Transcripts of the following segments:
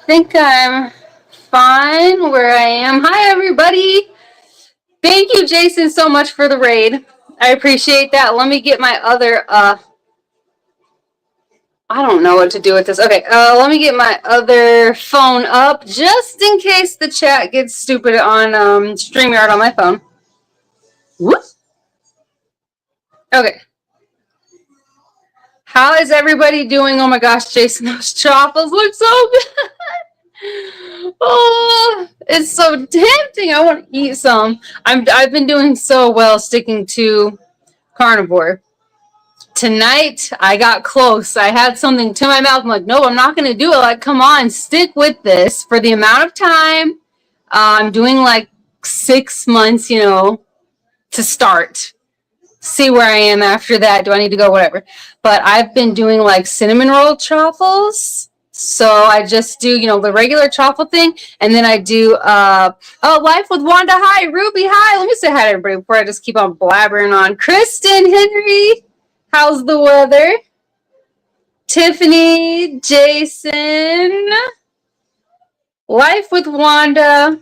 think I'm fine where I am. Hi, everybody. Thank you, Jason, so much for the raid. I appreciate that. Let me get my other, I don't know what to do with this. Okay, let me get my other phone up just in case the chat gets stupid on StreamYard on my phone. Whoop. Okay. How is everybody doing? Oh my gosh, Jason, those truffles look so good. Oh, it's so tempting. I want to eat some. I've been doing so well sticking to carnivore. Tonight, I got close. I had something to my mouth. I'm like, no, I'm not going to do it. Like, come on, stick with this for the amount of time. I'm doing like 6 months, to start. See where I am after that. Do I need to go? Whatever. But I've been doing like cinnamon roll truffles. So I just do, the regular truffle thing. And then I do, Life with Wanda. Hi, Ruby. Hi. Let me say hi to everybody before I just keep on blabbering on. Kristen, Henry. How's the weather? Tiffany, Jason. Life with Wanda.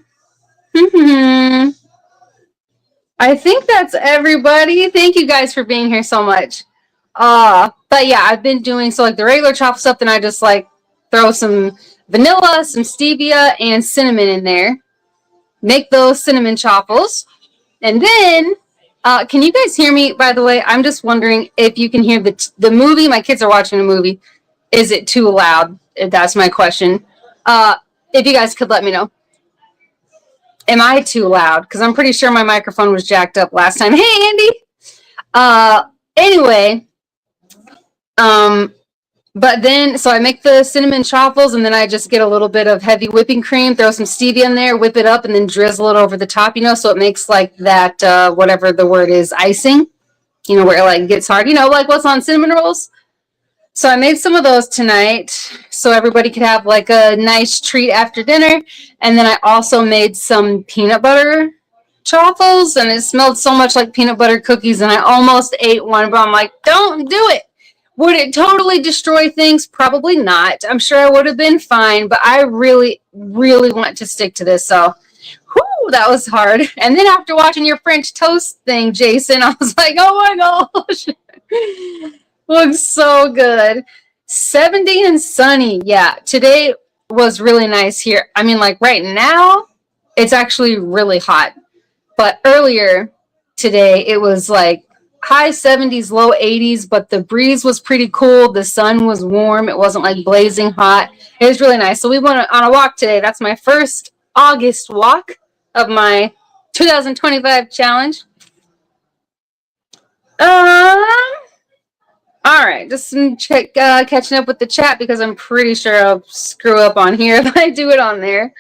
I think that's everybody. Thank you guys for being here so much. But yeah, I've been doing so like the regular truffle stuff, then I just like throw some vanilla, some stevia, and cinnamon in there. Make those cinnamon truffles. And then, can you guys hear me, by the way? I'm just wondering if you can hear the movie. My kids are watching a movie. Is it too loud? That's my question. If you guys could let me know. Am I too loud? Because I'm pretty sure my microphone was jacked up last time. Hey, Andy! Anyway, but then, so I make the cinnamon truffles, and then I just get a little bit of heavy whipping cream, throw some stevia in there, whip it up, and then drizzle it over the top, so it makes like that, whatever the word is, icing, where it like gets hard, like what's on cinnamon rolls. So I made some of those tonight so everybody could have like a nice treat after dinner. And then I also made some peanut butter truffles, and it smelled so much like peanut butter cookies, and I almost ate one, but I'm like, don't do it. Would it totally destroy things? Probably not. I'm sure I would have been fine, but I really, really want to stick to this. So, that was hard. And then after watching your French toast thing, Jason, I was like, oh my gosh. Looks so good. 70 and sunny. Yeah, today was really nice here. I mean, like right now, it's actually really hot. But earlier today, it was like high 70s, low 80s, but the breeze was pretty cool. The sun was warm. It wasn't like blazing hot. It was really nice. So we went on a walk today. That's my first August walk of my 2025 challenge. All right, just catching up with the chat because I'm pretty sure I'll screw up on here if I do it on there.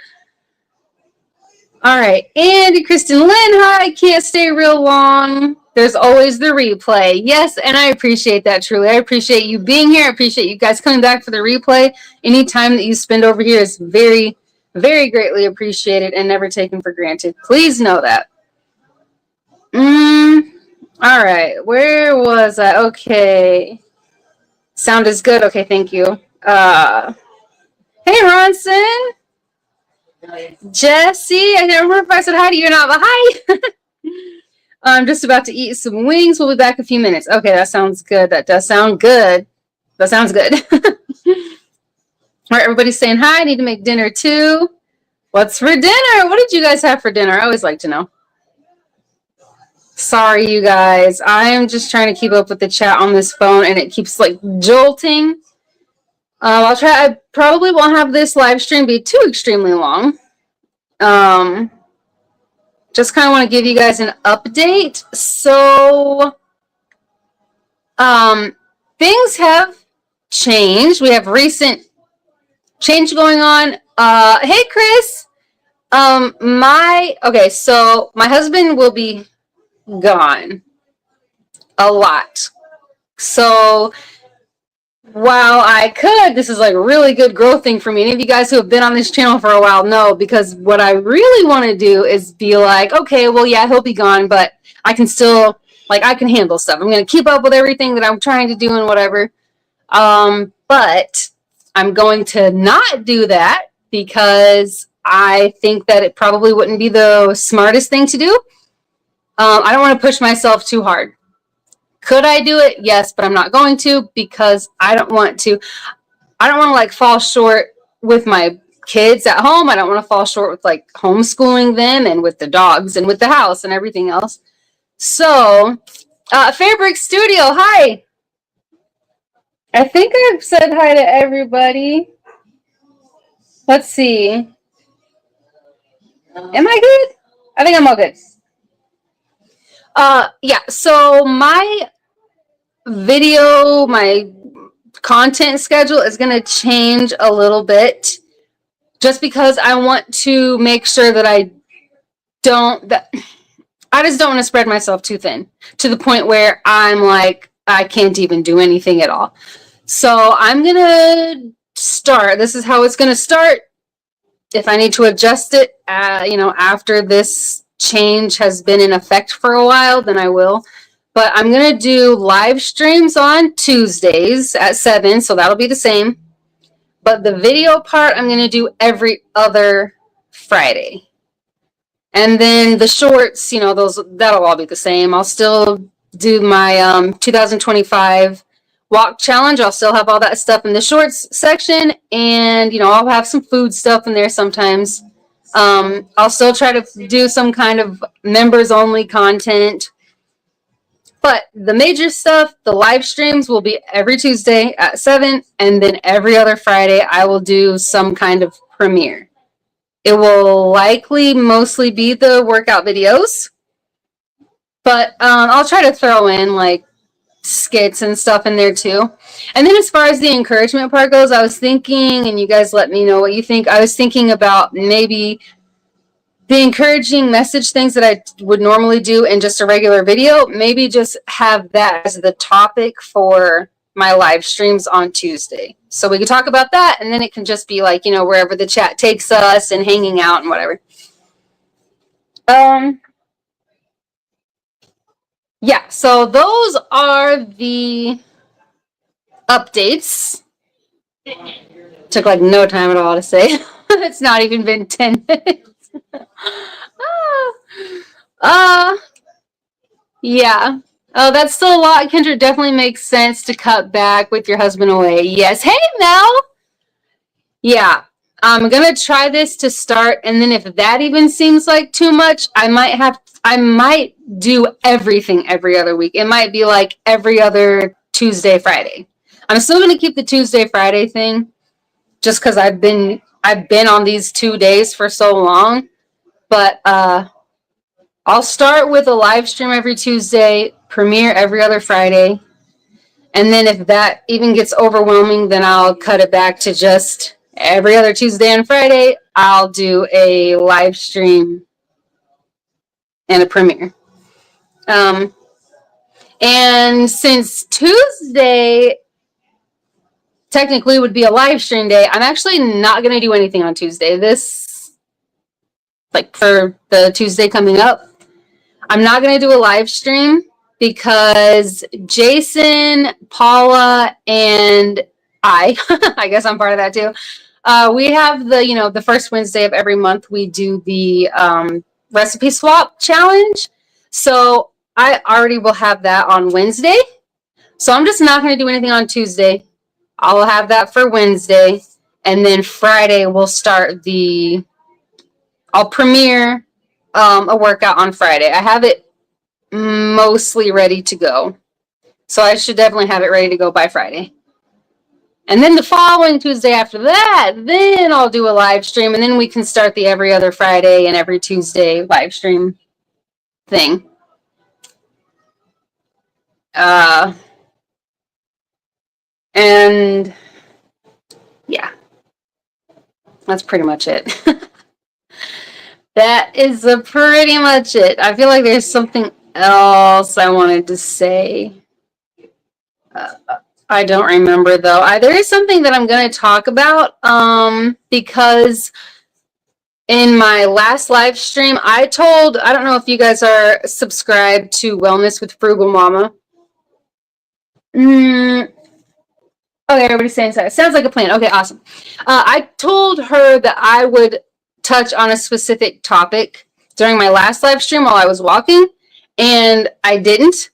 All right, Andy, Kristen Lynn, hi, can't stay real long. There's always the replay. Yes, and I appreciate that, truly. I appreciate you being here. I appreciate you guys coming back for the replay. Any time that you spend over here is very, very greatly appreciated and never taken for granted. Please know that. All right, where was I? Okay. Sound is good. Okay, thank you. Hey, Ronson. Jesse, I can't remember if I said hi to you or not, but hi. I'm just about to eat some wings. We'll be back in a few minutes. Okay, that sounds good. That does sound good. That sounds good. All right, everybody's saying hi. I need to make dinner too. What's for dinner? What did you guys have for dinner? I always like to know. Sorry, you guys. I'm just trying to keep up with the chat on this phone, and it keeps like jolting. I'll try. I probably won't have this live stream be too extremely long. Just kind of want to give you guys an update. So, things have changed. We have recent change going on. Hey, Chris. So my husband will be gone a lot. So while I could, this is like a really good growth thing for me. Any of you guys who have been on this channel for a while know, because what I really want to do is be like, okay, well, yeah, he'll be gone, but I can still, like, I can handle stuff. I'm going to keep up with everything that I'm trying to do and whatever. But I'm going to not do that because I think that it probably wouldn't be the smartest thing to do. I don't want to push myself too hard. Could I do it? Yes, but I'm not going to because I don't want to like fall short with my kids at home. I don't want to fall short with like homeschooling them and with the dogs and with the house and everything else. So, Fairbrick Studio, hi. I think I've said hi to everybody. Let's see. Am I good? I think I'm all good. Yeah, so my content schedule is going to change a little bit just because I want to make sure that I just don't want to spread myself too thin to the point where I'm like, I can't even do anything at all. So I'm going to start. This is how it's going to start. If I need to adjust it, after this change has been in effect for a while, then I will. But I'm going to do live streams on Tuesdays at 7, so that'll be the same. But the video part, I'm going to do every other Friday. And then the shorts, that'll all be the same. I'll still do my 2025 walk challenge. I'll still have all that stuff in the shorts section. And, I'll have some food stuff in there sometimes. I'll still try to do some kind of members only content. But the major stuff, the live streams will be every Tuesday at 7. And then every other Friday, I will do some kind of premiere. It will likely mostly be the workout videos. But I'll try to throw in like skits and stuff in there too. And then as far as the encouragement part goes, I was thinking, and you guys let me know what you think, I was thinking about maybe the encouraging message things that I would normally do in just a regular video, maybe just have that as the topic for my live streams on Tuesday. So we can talk about that, and then it can just be like, wherever the chat takes us and hanging out and whatever. Yeah, so those are the updates. Took like no time at all to say. It's not even been 10 minutes. Yeah. Oh, that's still a lot. Kendra, definitely makes sense to cut back with your husband away. Yes. Hey, Mel. Yeah. I'm going to try this to start. And then if that even seems like too much, I might do everything every other week. It might be like every other Tuesday, Friday. I'm still going to keep the Tuesday, Friday thing just because I've been on these 2 days for so long. But I'll start with a live stream every Tuesday, premiere every other Friday. And then if that even gets overwhelming, then I'll cut it back to just every other Tuesday and Friday. I'll do a live stream and a premiere. And since Tuesday technically would be a live stream day, I'm actually not going to do anything on Tuesday. For the Tuesday coming up, I'm not going to do a live stream because Jason, Paula, and I guess I'm part of that too. We have the first Wednesday of every month, we do the recipe swap challenge. So I already will have that on Wednesday. So I'm just not going to do anything on Tuesday. I'll have that for Wednesday. And then Friday we'll start I'll premiere a workout on Friday. I have it mostly ready to go. So I should definitely have it ready to go by Friday. And then the following Tuesday after that, then I'll do a live stream. And then we can start the every other Friday and every Tuesday live stream thing. And yeah, that's pretty much it. That is pretty much it. I feel like there's something else I wanted to say. I don't remember though. There is something that I'm going to talk about because in my last live stream, I don't know if you guys are subscribed to Wellness with Frugal Mama. Okay, everybody's saying so. Sounds like a plan. Okay, awesome. I told her that I would touch on a specific topic during my last live stream while I was walking, and I didn't.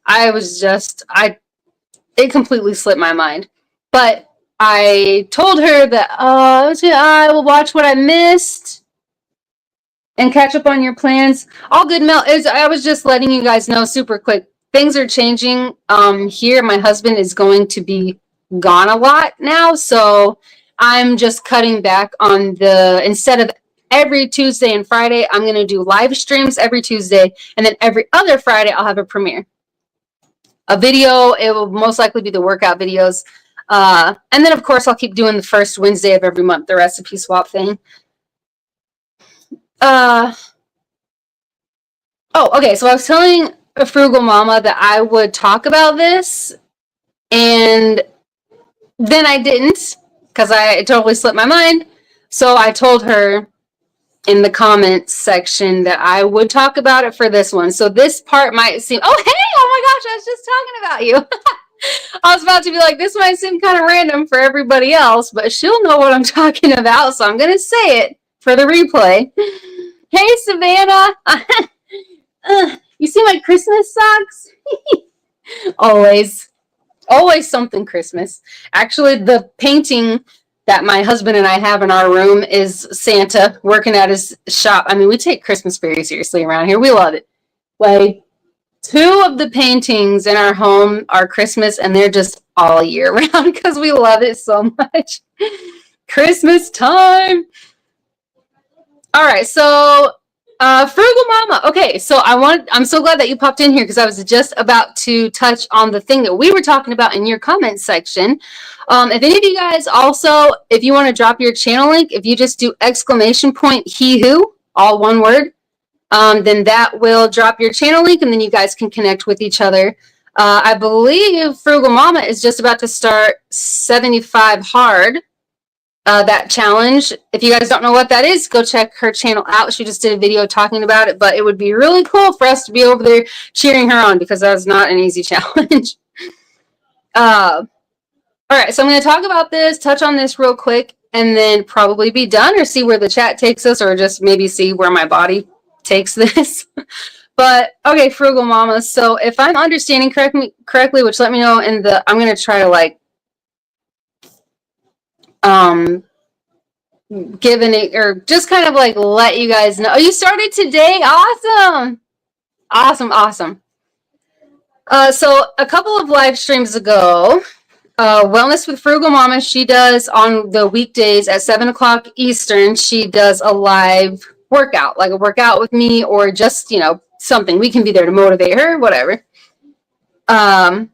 It completely slipped my mind. But I told her that I will watch what I missed and catch up on your plans. All good, Mel. I was just letting you guys know super quick. Things are changing here. My husband is going to be gone a lot now, so I'm just cutting back on instead of every Tuesday and Friday, I'm going to do live streams every Tuesday, and then every other Friday I'll have a premiere. A video, it will most likely be the workout videos. And then, of course, I'll keep doing the first Wednesday of every month, the recipe swap thing. Oh, okay. So I was telling a frugal mama that I would talk about this, and then I didn't because it totally slipped my mind. So I told her in the comments section that I would talk about it for this one. So this part might seem, oh, hey, oh my gosh, I was just talking about you. I was about to be like, this might seem kind of random for everybody else, but she'll know what I'm talking about. So I'm going to say it for the replay. Hey, Savannah. You see my Christmas socks? Always something Christmas. Actually, the painting that my husband and I have in our room is Santa working at his shop. I mean, we take Christmas very seriously around here. We love it. Like, 2 of the paintings in our home are Christmas, and they're just all year round because we love it so much. Christmas time. All right, so Frugal Mama. Okay, so I'm so glad that you popped in here because I was just about to touch on the thing that we were talking about in your comments section. If any of you guys also, if you want to drop your channel link, if you just do ! He who, all one word, then that will drop your channel link, and then you guys can connect with each other. I believe Frugal Mama is just about to start 75 hard. That challenge. If you guys don't know what that is, go check her channel out. She just did a video talking about it, but it would be really cool for us to be over there cheering her on because that was not an easy challenge. All right, so I'm going to talk about this, touch on this real quick, and then probably be done or see where the chat takes us or just maybe see where my body takes this. But okay, Frugal Mama. So if I'm understanding correctly, which let me know in the, I'm going to try to like given it or just kind of like let you guys know. Oh, you started today. Awesome. So a couple of live streams ago, Wellness with Frugal Mama, she does on the weekdays at 7 o'clock Eastern, she does a live workout, like a workout with me or just, something. We can be there to motivate her, whatever. But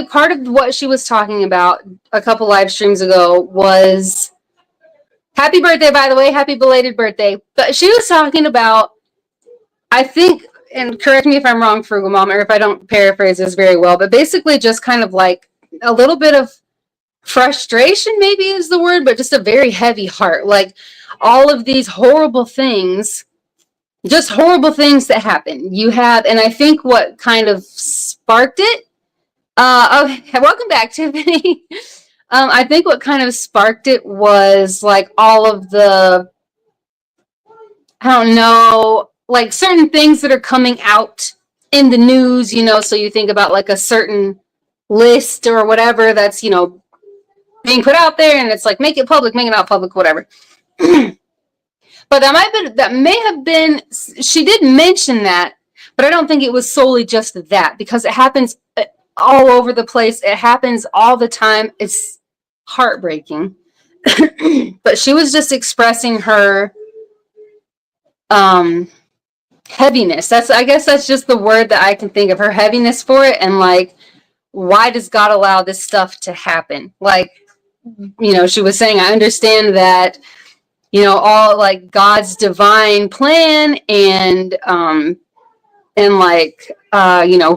part of what she was talking about a couple live streams ago was, happy birthday, by the way, happy belated birthday. But she was talking about, I think, and correct me if I'm wrong, Frugal Mama, or if I don't paraphrase this very well, but basically just kind of like a little bit of frustration, maybe is the word, but just a very heavy heart. Like all of these horrible things, just horrible things that happen. You have, and I think what kind of sparked it, okay, welcome back, Tiffany. I think what kind of sparked it was like all of the, I don't know, like certain things that are coming out in the news, so you think about like a certain list or whatever that's, being put out there and it's like, make it public, make it not public, whatever. But that may have been, she did mention that, but I don't think it was solely just that because it happens all over the place. It happens all the time. It's heartbreaking. But she was just expressing her heaviness. I guess that's just the word that I can think of, her heaviness for it. And like, why does God allow this stuff to happen? Like, she was saying, I understand that, all like God's divine plan and like,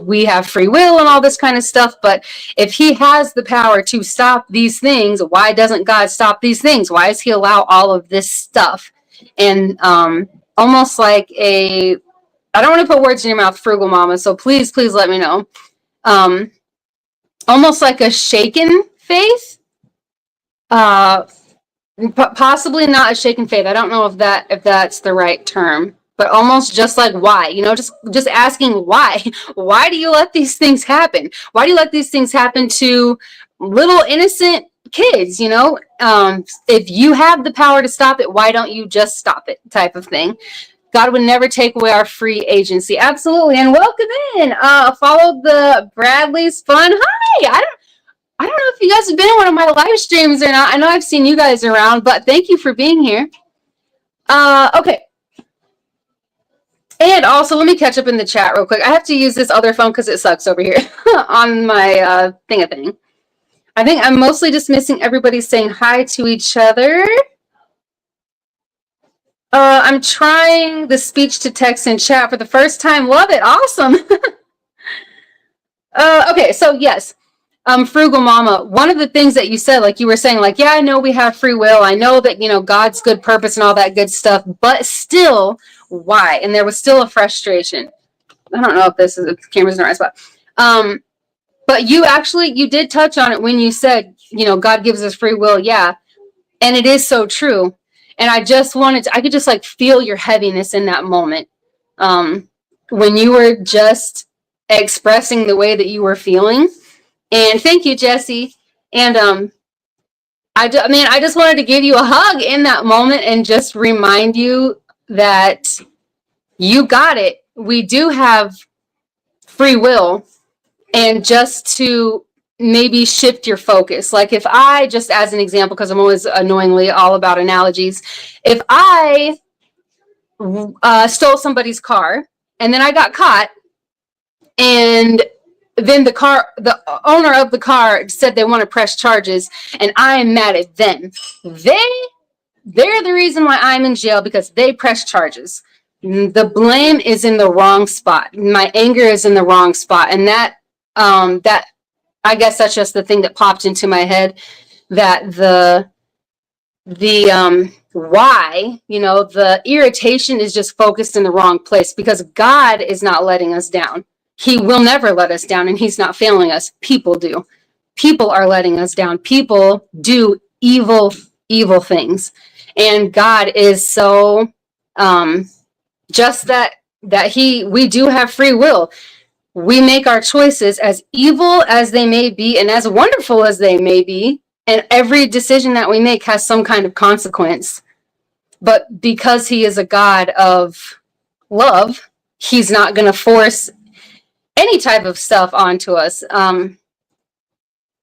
we have free will and all this kind of stuff. But if he has the power to stop these things, why doesn't God stop these things? Why does he allow all of this stuff? And almost like I don't want to put words in your mouth, Frugal Mama, so please let me know. Almost like a shaken faith. Uh, Possibly not a shaken faith. I don't know if that's the right term, but almost just like why, just asking why. Why do you let these things happen? Why do you let these things happen to little innocent kids? If you have the power to stop it, why don't you just stop it? Type of thing. God would never take away our free agency. Absolutely. And welcome in. Follow the Bradley's Fun. Hi. I don't know if you guys have been in one of my live streams or not. I know I've seen you guys around, but thank you for being here. Okay. And also, let me catch up in the chat real quick. I have to use this other phone because it sucks over here on my thing. I think I'm mostly just missing everybody saying hi to each other. I'm trying the speech to text in chat for the first time. Love it. Awesome. Okay, so yes. Frugal Mama, one of the things that you said, like you were saying, like, yeah, I know we have free will. I know that, God's good purpose and all that good stuff, but still, why? And there was still a frustration. I don't know if the camera's in the right spot. But you did touch on it when you said, God gives us free will. Yeah. And it is so true. And I could just like feel your heaviness in that moment. When you were just expressing the way that you were feeling. And thank you, Jesse. And I just wanted to give you a hug in that moment and just remind you that you got it. We do have free will, and just to maybe shift your focus. Like if I, just as an example, because I'm always annoyingly all about analogies, if I stole somebody's car and then I got caught, and then the owner of the car said they want to press charges, and I am mad at them. They're the reason why I'm in jail because they press charges. The blame is in the wrong spot. My anger is in the wrong spot, and that I guess that's just the thing that popped into my head. That the why, the irritation is just focused in the wrong place because God is not letting us down. He will never let us down, and he's not failing us. People do. People are letting us down. People do evil things. And God is so just that we do have free will. We make our choices, as evil as they may be and as wonderful as they may be, and every decision that we make has some kind of consequence. But because he is a God of love, he's not going to force any type of stuff onto us. And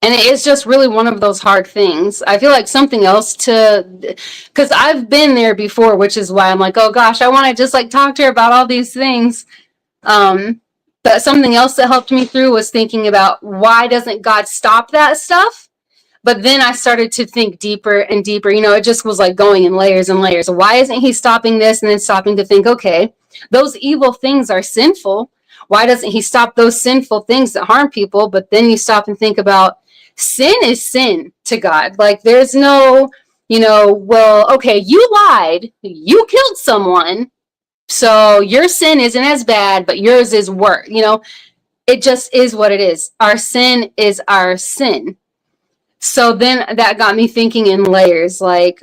it is just really one of those hard things. I feel like something else because I've been there before, which is why I'm like, oh gosh, I want to just like talk to her about all these things. But something else that helped me through was thinking about why doesn't God stop that stuff? But then I started to think deeper and deeper. It just was like going in layers and layers. Why isn't he stopping this? And then stopping to think, okay, those evil things are sinful. Why doesn't he stop those sinful things that harm people? But then you stop and think about sin is sin to God. Like there's no, well, okay, you lied, you killed someone, so your sin isn't as bad, but yours is worse. It just is what it is. Our sin is our sin. So then that got me thinking in layers, like,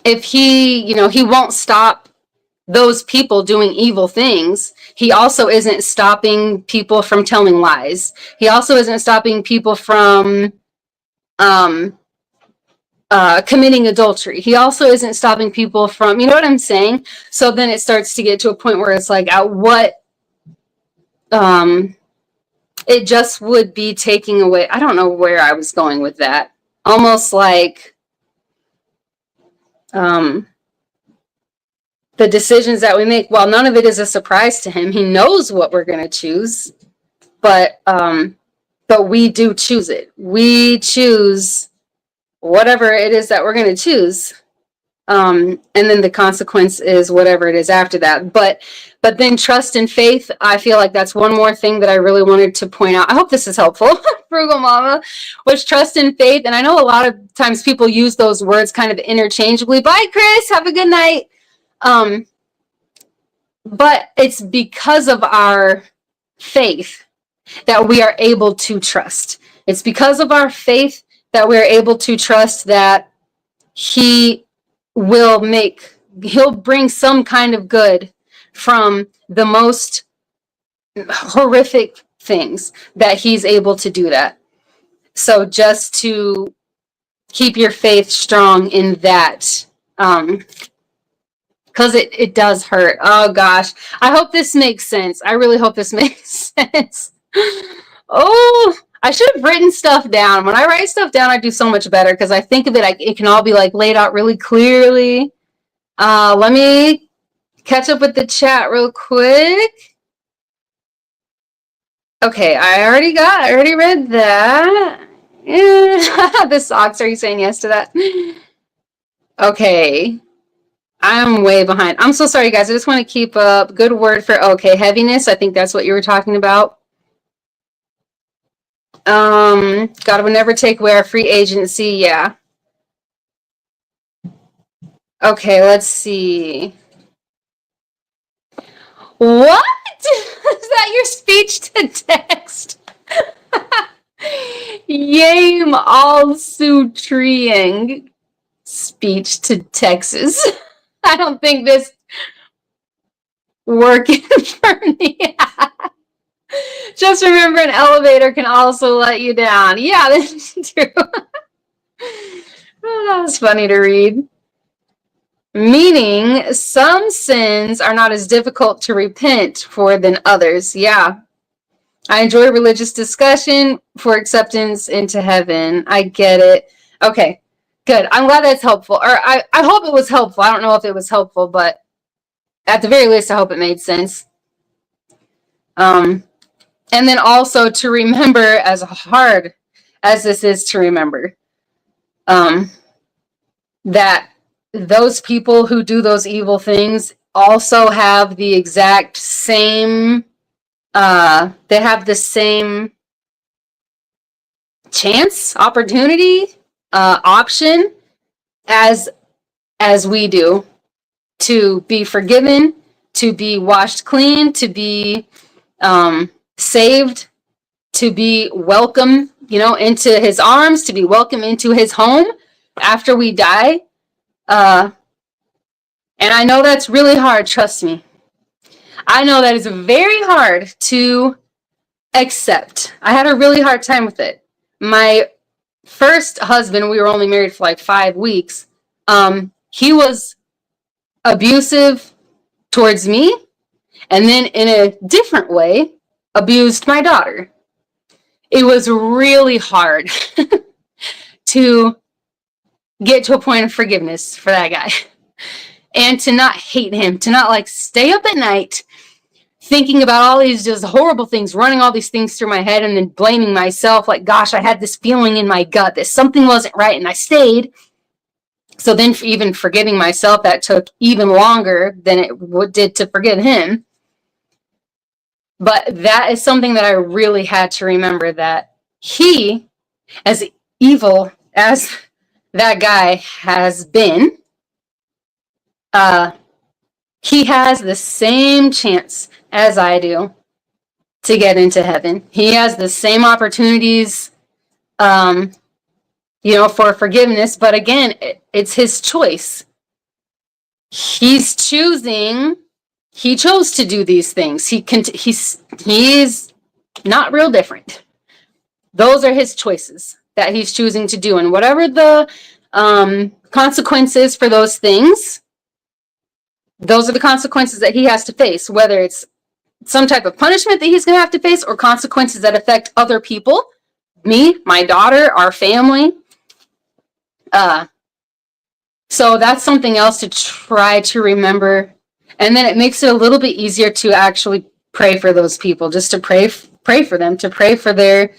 if he won't stop those people doing evil things, he also isn't stopping people from telling lies. He also isn't stopping people from committing adultery. He also isn't stopping people from, you know what I'm saying? So then it starts to get to a point where it's like, at what, it just would be taking away. I don't know where I was going with that. Almost like, the decisions that we make, well, none of it is a surprise to him. He knows what we're going to choose, but we do choose it. We choose whatever it is that we're going to choose. And then the consequence is whatever it is after that. But then trust and faith, I feel like that's one more thing that I really wanted to point out. I hope this is helpful. Frugal Mama, was trust and faith. And I know a lot of times people use those words kind of interchangeably. Bye, Chris. Have a good night. But it's because of our faith that we are able to trust. It's because of our faith that we're able to trust that he'll bring some kind of good from the most horrific things, that he's able to do that. So just to keep your faith strong in that, because it does hurt. Oh gosh, I hope this makes sense. I really hope this makes sense. Oh, I should have written stuff down. When I write stuff down, I do so much better because I think of it, it can all be like laid out really clearly. Let me catch up with the chat real quick. Okay, I already read that. The socks, are you saying yes to that? Okay. I'm way behind. I'm so sorry, guys. I just want to keep up. Good word for, okay, heaviness. I think that's what you were talking about. God would never take away our free agency. Yeah. Okay, let's see. What? Is that your speech to text? Yame all sutriang speech to Texas. I don't think this working for me. Just remember, an elevator can also let you down. Yeah, that's true. Oh, that was funny to read. Meaning, some sins are not as difficult to repent for than others. Yeah. I enjoy religious discussion for acceptance into heaven. I get it. Okay, good. I'm glad that's helpful. Or I hope it was helpful. I don't know if it was helpful, but at the very least, I hope it made sense. And then also to remember, as hard as this is to remember, that those people who do those evil things also have the exact same, they have the same chance, opportunity, option as we do, to be forgiven, to be washed clean, to be saved, to be welcome, into his arms, to be welcome into his home after we die. And I know that's really hard, trust me. I know that is very hard to accept. I had a really hard time with it. My first husband, we were only married for like 5 weeks. He was abusive towards me, and then in a different way, abused my daughter. It was really hard to get to a point of forgiveness for that guy, and to not hate him, to not stay up at night thinking about all these just horrible things, running all these things through my head, and then blaming myself, like, gosh, I had this feeling in my gut that something wasn't right, and I stayed. So then even forgiving myself, that took even longer than it did to forgive him. But that is something that I really had to remember, that he, as evil as that guy has been, he has the same chance as I do to get into heaven. He has the same opportunities, for forgiveness. But again, it's his choice. He chose to do these things. He is not real different. Those are his choices that he's choosing to do. And whatever the consequences for those things, those are the consequences that he has to face, whether it's some type of punishment that he's going to have to face, or consequences that affect other people, me, my daughter, our family. So that's something else to try to remember. And then it makes it a little bit easier to actually pray for those people, just to pray for them, to pray for their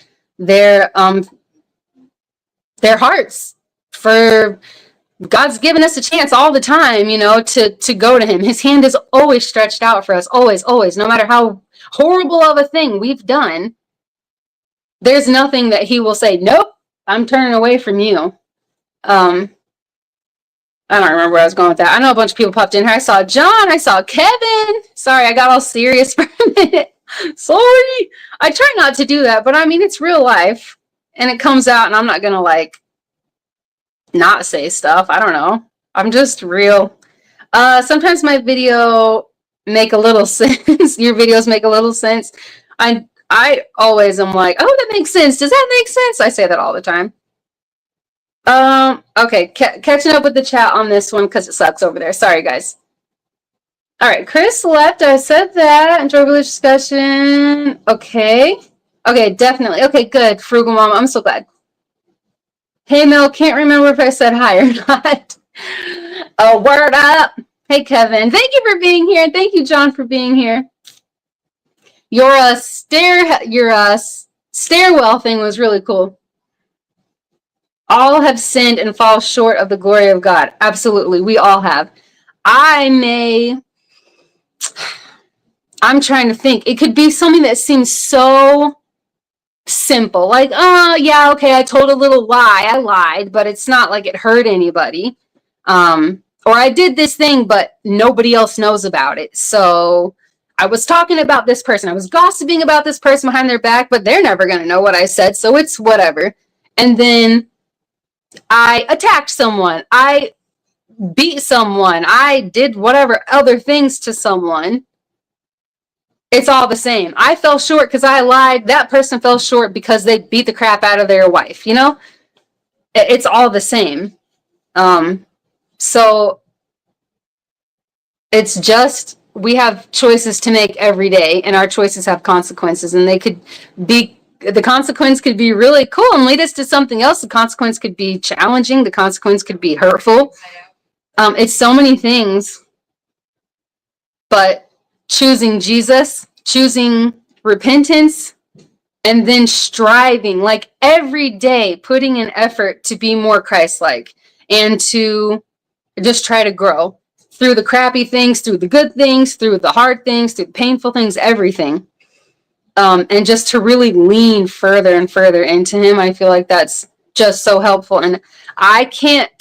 hearts. For God's given us a chance all the time, to go to him. His hand is always stretched out for us, always, always. No matter how horrible of a thing we've done, there's nothing that he will say, nope, I'm turning away from you. I don't remember where I was going with that. I know a bunch of people popped in here. I saw John. I saw Kevin. Sorry, I got all serious for a minute. Sorry. I try not to do that, but I mean, it's real life. and it comes out, and I'm not gonna like not say stuff. I don't know. I'm just real. Sometimes my video make a little sense. Your videos make a little sense. I always am like, oh, that makes sense. Does that make sense? I say that all the time. Okay, catching up with the chat on this one because it sucks over there. Sorry, guys. All right, Chris left. I said that. Enjoyable discussion. Okay. Okay, definitely. Okay, good. Frugal Mama. I'm so glad. Hey, Mel, can't remember if I said hi or not. Oh, word up. Hey, Kevin. Thank you for being here. Thank you, John, for being here. Your stairwell thing was really cool. All have sinned and fall short of the glory of God. Absolutely. We all have. I'm trying to think. It could be something that seems so simple. Like, oh, yeah, okay, I told a little lie. I lied, but it's not like it hurt anybody. Or I did this thing, but nobody else knows about it. So I was talking about this person. I was gossiping about this person behind their back, but they're never going to know what I said. So it's whatever. And then I attacked someone. I beat someone. I did whatever other things to someone. It's all the same. I fell short because I lied. That person fell short because they beat the crap out of their wife. You know, it's all the same. So it's just, we have choices to make every day, and our choices have consequences, and the consequence could be really cool and lead us to something else. The consequence could be challenging. The consequence could be hurtful. It's so many things, but choosing Jesus, choosing repentance, and then striving, like every day, putting in effort to be more Christ-like and to just try to grow through the crappy things, through the good things, through the hard things, through the painful things, everything. And just to really lean further and further into him. I feel like that's just so helpful. And I can't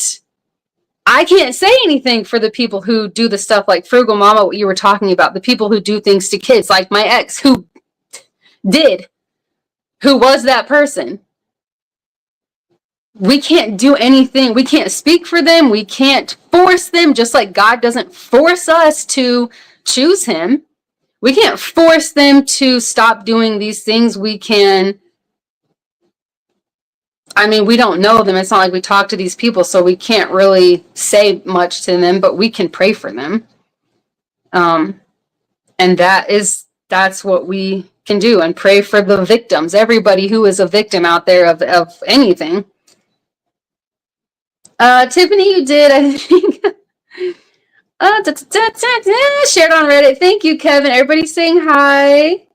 say anything for the people who do the stuff like Frugal Mama, what you were talking about, the people who do things to kids, like my ex who was that person. We can't do anything. We can't speak for them. We can't force them, just like God doesn't force us to choose him. We can't force them to stop doing these things. We can, I mean, we don't know them. It's not like we talk to these people, so we can't really say much to them, but we can pray for them. And that's what we can do, and pray for the victims, everybody who is a victim out there of anything. Tiffany, you did, I think. Shared on Reddit. Thank you, Kevin. Everybody's saying hi.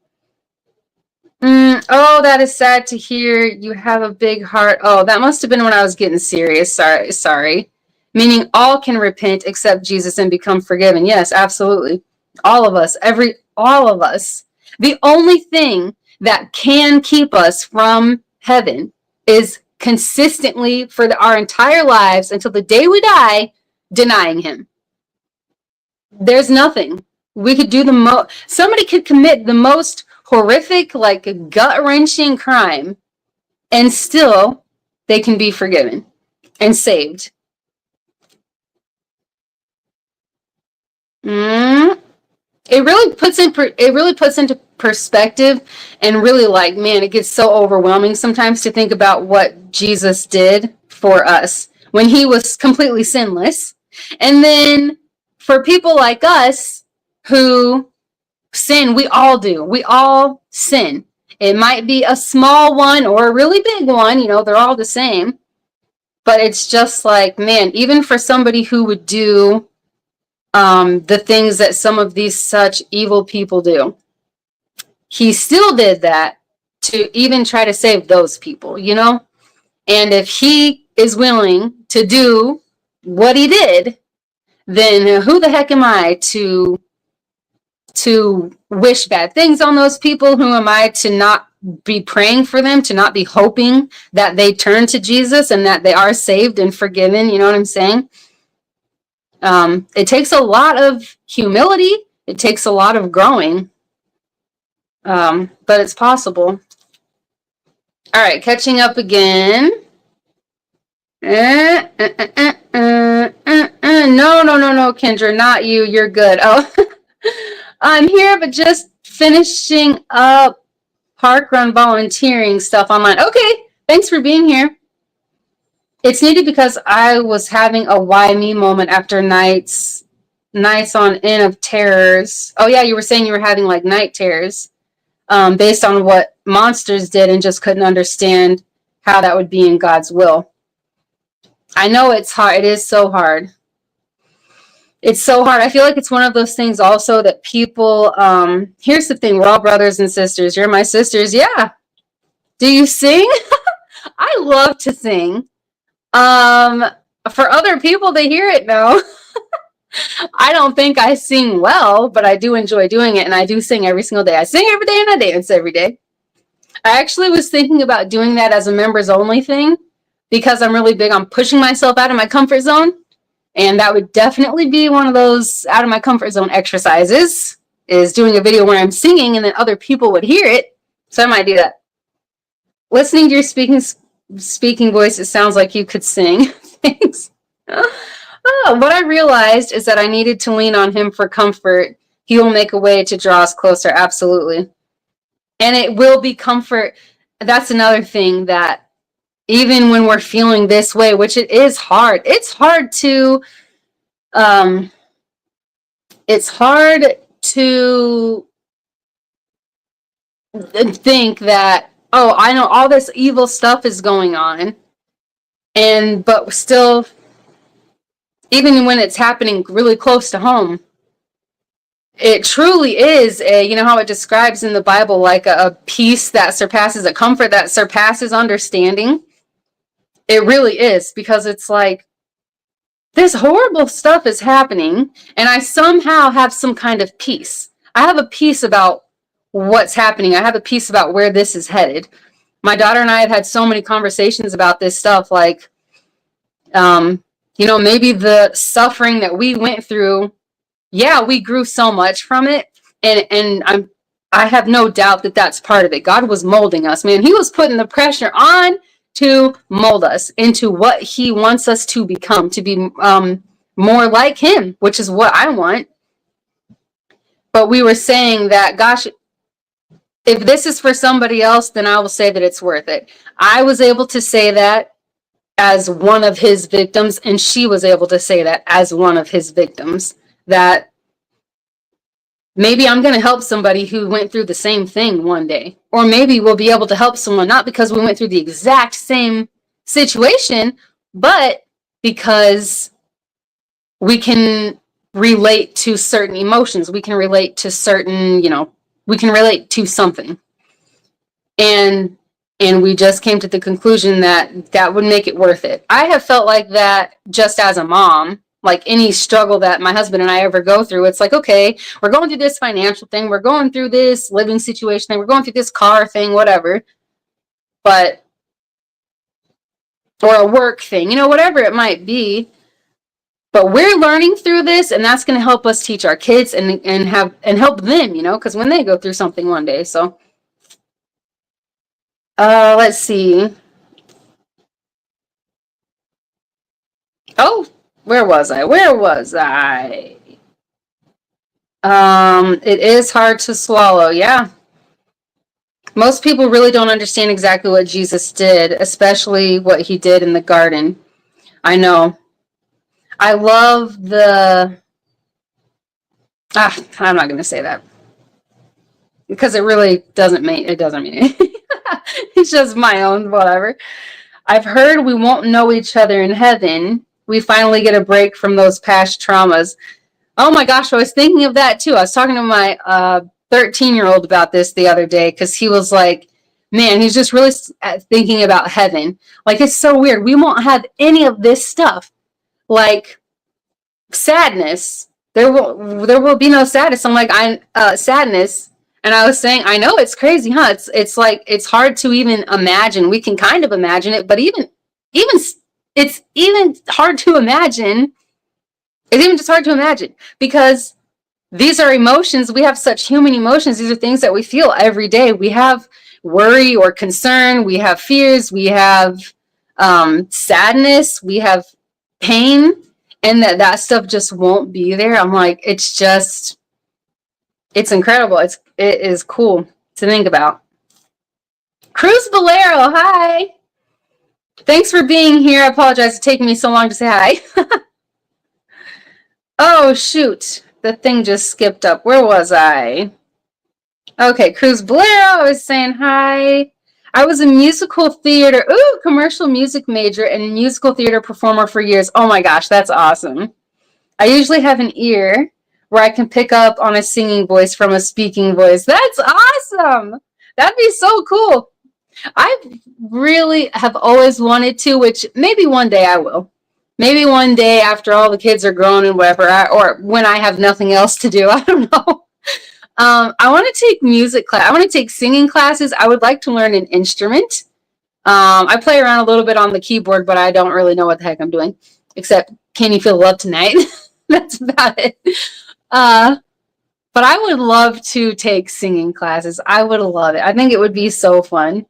Oh, that is sad to hear. You have a big heart. Oh, that must have been when I was getting serious. Sorry. Meaning all can repent except Jesus and become forgiven. Yes, absolutely. All of us. All of us. The only thing that can keep us from heaven is consistently for our entire lives until the day we die, denying him. There's nothing. We could do somebody could commit the most horrific, like gut-wrenching crime, and still they can be forgiven and saved. It really puts into perspective, and really, like, man, it gets so overwhelming sometimes to think about what Jesus did for us when he was completely sinless. And then for people like us who sin, we all do. We all sin. It might be a small one or a really big one, they're all the same. But it's just like, man, even for somebody who would do the things that some of these such evil people do, he still did that to even try to save those people, And if he is willing to do what he did, then who the heck am I to wish bad things on those people? Who am I to not be praying for them, to not be hoping that they turn to Jesus and that they are saved and forgiven? You know what I'm saying? It takes a lot of humility. It takes a lot of growing. But it's possible. All right, catching up again. No, no, no, no, Kendra, not you. You're good. Oh, I'm here, but just finishing up park run volunteering stuff online. Okay, thanks for being here. It's needed because I was having a why me moment after nights on end of terrors. Oh yeah, you were saying you were having like night terrors, based on what monsters did, and just couldn't understand how that would be in God's will. I know it's hard. It is so hard. It's so hard. I feel like it's one of those things also that people, here's the thing, we're all brothers and sisters. You're my sisters. Yeah. Do you sing? I love to sing. Um, for other people to hear it, no. I don't think I sing well, but I do enjoy doing it, and I do sing every single day. I sing every day and I dance every day. I actually was thinking about doing that as a members only thing because I'm really big on pushing myself out of my comfort zone. And that would definitely be one of those out of my comfort zone exercises, is doing a video where I'm singing and then other people would hear it. So I might do that. Listening to your speaking voice, it sounds like you could sing. Thanks. What I realized is that I needed to lean on him for comfort. He will make a way to draw us closer. Absolutely. And it will be comfort. That's another thing, that even when we're feeling this way, which it is hard, it's hard to think that, oh, I know all this evil stuff is going on, but still, even when it's happening really close to home, it truly is you know how it describes in the Bible, like a peace that surpasses, a comfort that surpasses understanding. It really is, because it's like, this horrible stuff is happening, and I somehow have some kind of peace. I have a peace about what's happening. I have a peace about where this is headed. My daughter and I have had so many conversations about this stuff, like, you know, maybe the suffering that we went through, yeah, we grew so much from it, and I have no doubt that that's part of it. God was molding us, man. He was putting the pressure on to mold us into what he wants us to become, to be more like him, which is what I want. But we were saying that, gosh, if this is for somebody else, then I will say that it's worth it. I was able to say that as one of his victims, and she was able to say that as one of his victims, that maybe I'm going to help somebody who went through the same thing one day. Or maybe we'll be able to help someone, not because we went through the exact same situation, but because we can relate to certain emotions. We can relate to certain, you know, we can relate to something. And we just came to the conclusion that that would make it worth it. I have felt like that just as a mom. Like any struggle that my husband and I ever go through, it's like, okay, we're going through this financial thing, we're going through this living situation thing, we're going through this car thing, whatever, but, or a work thing, you know, whatever it might be. But we're learning through this, and that's going to help us teach our kids and help them, you know, because when they go through something one day. So, let's see. Oh, where was I? It is hard to swallow. Yeah. Most people really don't understand exactly what Jesus did, especially what he did in the garden. I know. I love I'm not going to say that, because it really doesn't mean it. It's just my own, whatever. I've heard we won't know each other in heaven. We finally get a break from those past traumas. Oh my gosh, I was thinking of that too. I was talking to my 13-year-old about this the other day, because he was like, man, he's just really thinking about heaven. Like, it's so weird. We won't have any of this stuff. Like, sadness. There will be no sadness. I'm like, sadness. And I was saying, I know it's crazy, huh? It's like, it's hard to even imagine. We can kind of imagine it, but even it's even hard to imagine. It's even just hard to imagine, because these are emotions. We have such human emotions. These are things that we feel every day. We have worry or concern. We have fears. We have sadness. We have pain. And that stuff just won't be there. I'm like, it's incredible. It is cool to think about. Cruz Valero, hi. Thanks for being here. I apologize for taking me so long to say hi. Oh, shoot. The thing just skipped up. Where was I? Okay, Cruz Valero is saying hi. I was a commercial music major and musical theater performer for years. Oh my gosh, that's awesome. I usually have an ear where I can pick up on a singing voice from a speaking voice. That's awesome. That'd be so cool. I really have always wanted to, which maybe one day I will. Maybe one day after all the kids are grown and whatever, or when I have nothing else to do. I don't know. I want to take music class. I want to take singing classes. I would like to learn an instrument. I play around a little bit on the keyboard, but I don't really know what the heck I'm doing, except Can You Feel Love Tonight? That's about it. But I would love to take singing classes. I would love it. I think it would be so fun.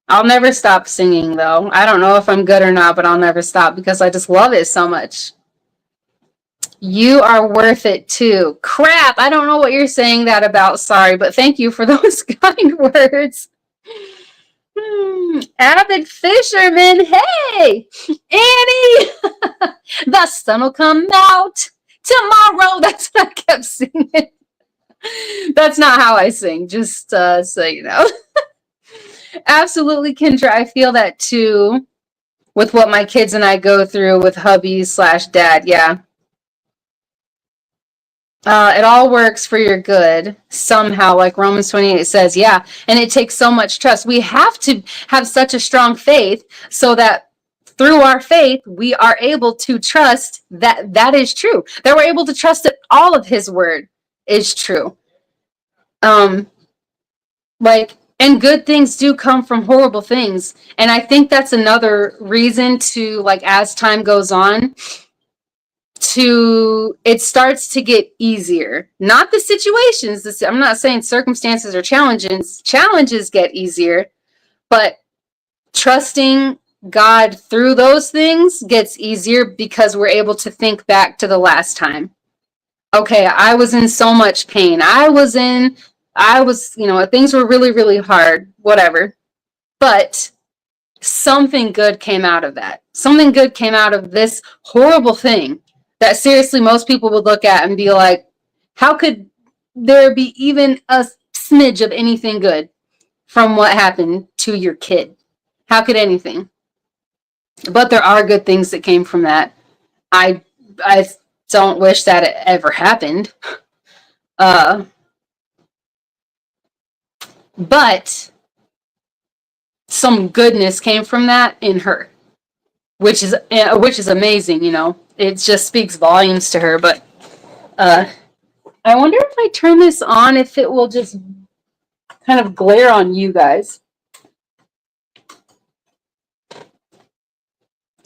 I'll never stop singing, though. I don't know if I'm good or not, but I'll never stop because I just love it so much. You are worth it, too. Crap, I don't know what you're saying that about. Sorry, but thank you for those kind words. Avid fisherman, hey! Annie! The sun will come out tomorrow. That's what I kept singing. That's not how I sing, just so you know. Absolutely, Kendra. I feel that too with what my kids and I go through with hubby/dad. Yeah. It all works for your good somehow, like Romans 28 says. Yeah. And it takes so much trust. We have to have such a strong faith so that through our faith, we are able to trust that that is true. That we're able to trust that all of his word is true. And good things do come from horrible things. And I think that's another reason to, like, as time goes on, it starts to get easier. Not the situations. I'm not saying circumstances or challenges get easier, but trusting God through those things gets easier because we're able to think back to the last time. Okay, I was in so much pain. Things were really, really hard, whatever. But something good came out of that. Something good came out of this horrible thing that seriously most people would look at and be like, how could there be even a smidge of anything good from what happened to your kid? How could anything? But there are good things that came from that. I don't wish that it ever happened. But some goodness came from that in her, which is amazing. It just speaks volumes to her. But I wonder if I turn this on, if it will just kind of glare on you guys.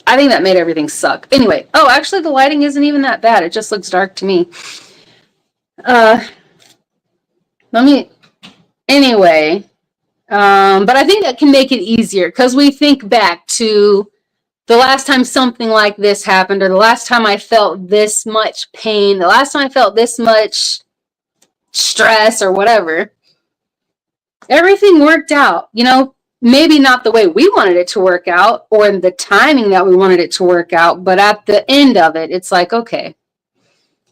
I think that made everything suck. Anyway, actually the lighting isn't even that bad. It just looks dark to me. Anyway, but I think that can make it easier because we think back to the last time something like this happened, or the last time I felt this much pain, the last time I felt this much stress or whatever. Everything worked out, maybe not the way we wanted it to work out or in the timing that we wanted it to work out, but at the end of it, it's like, okay,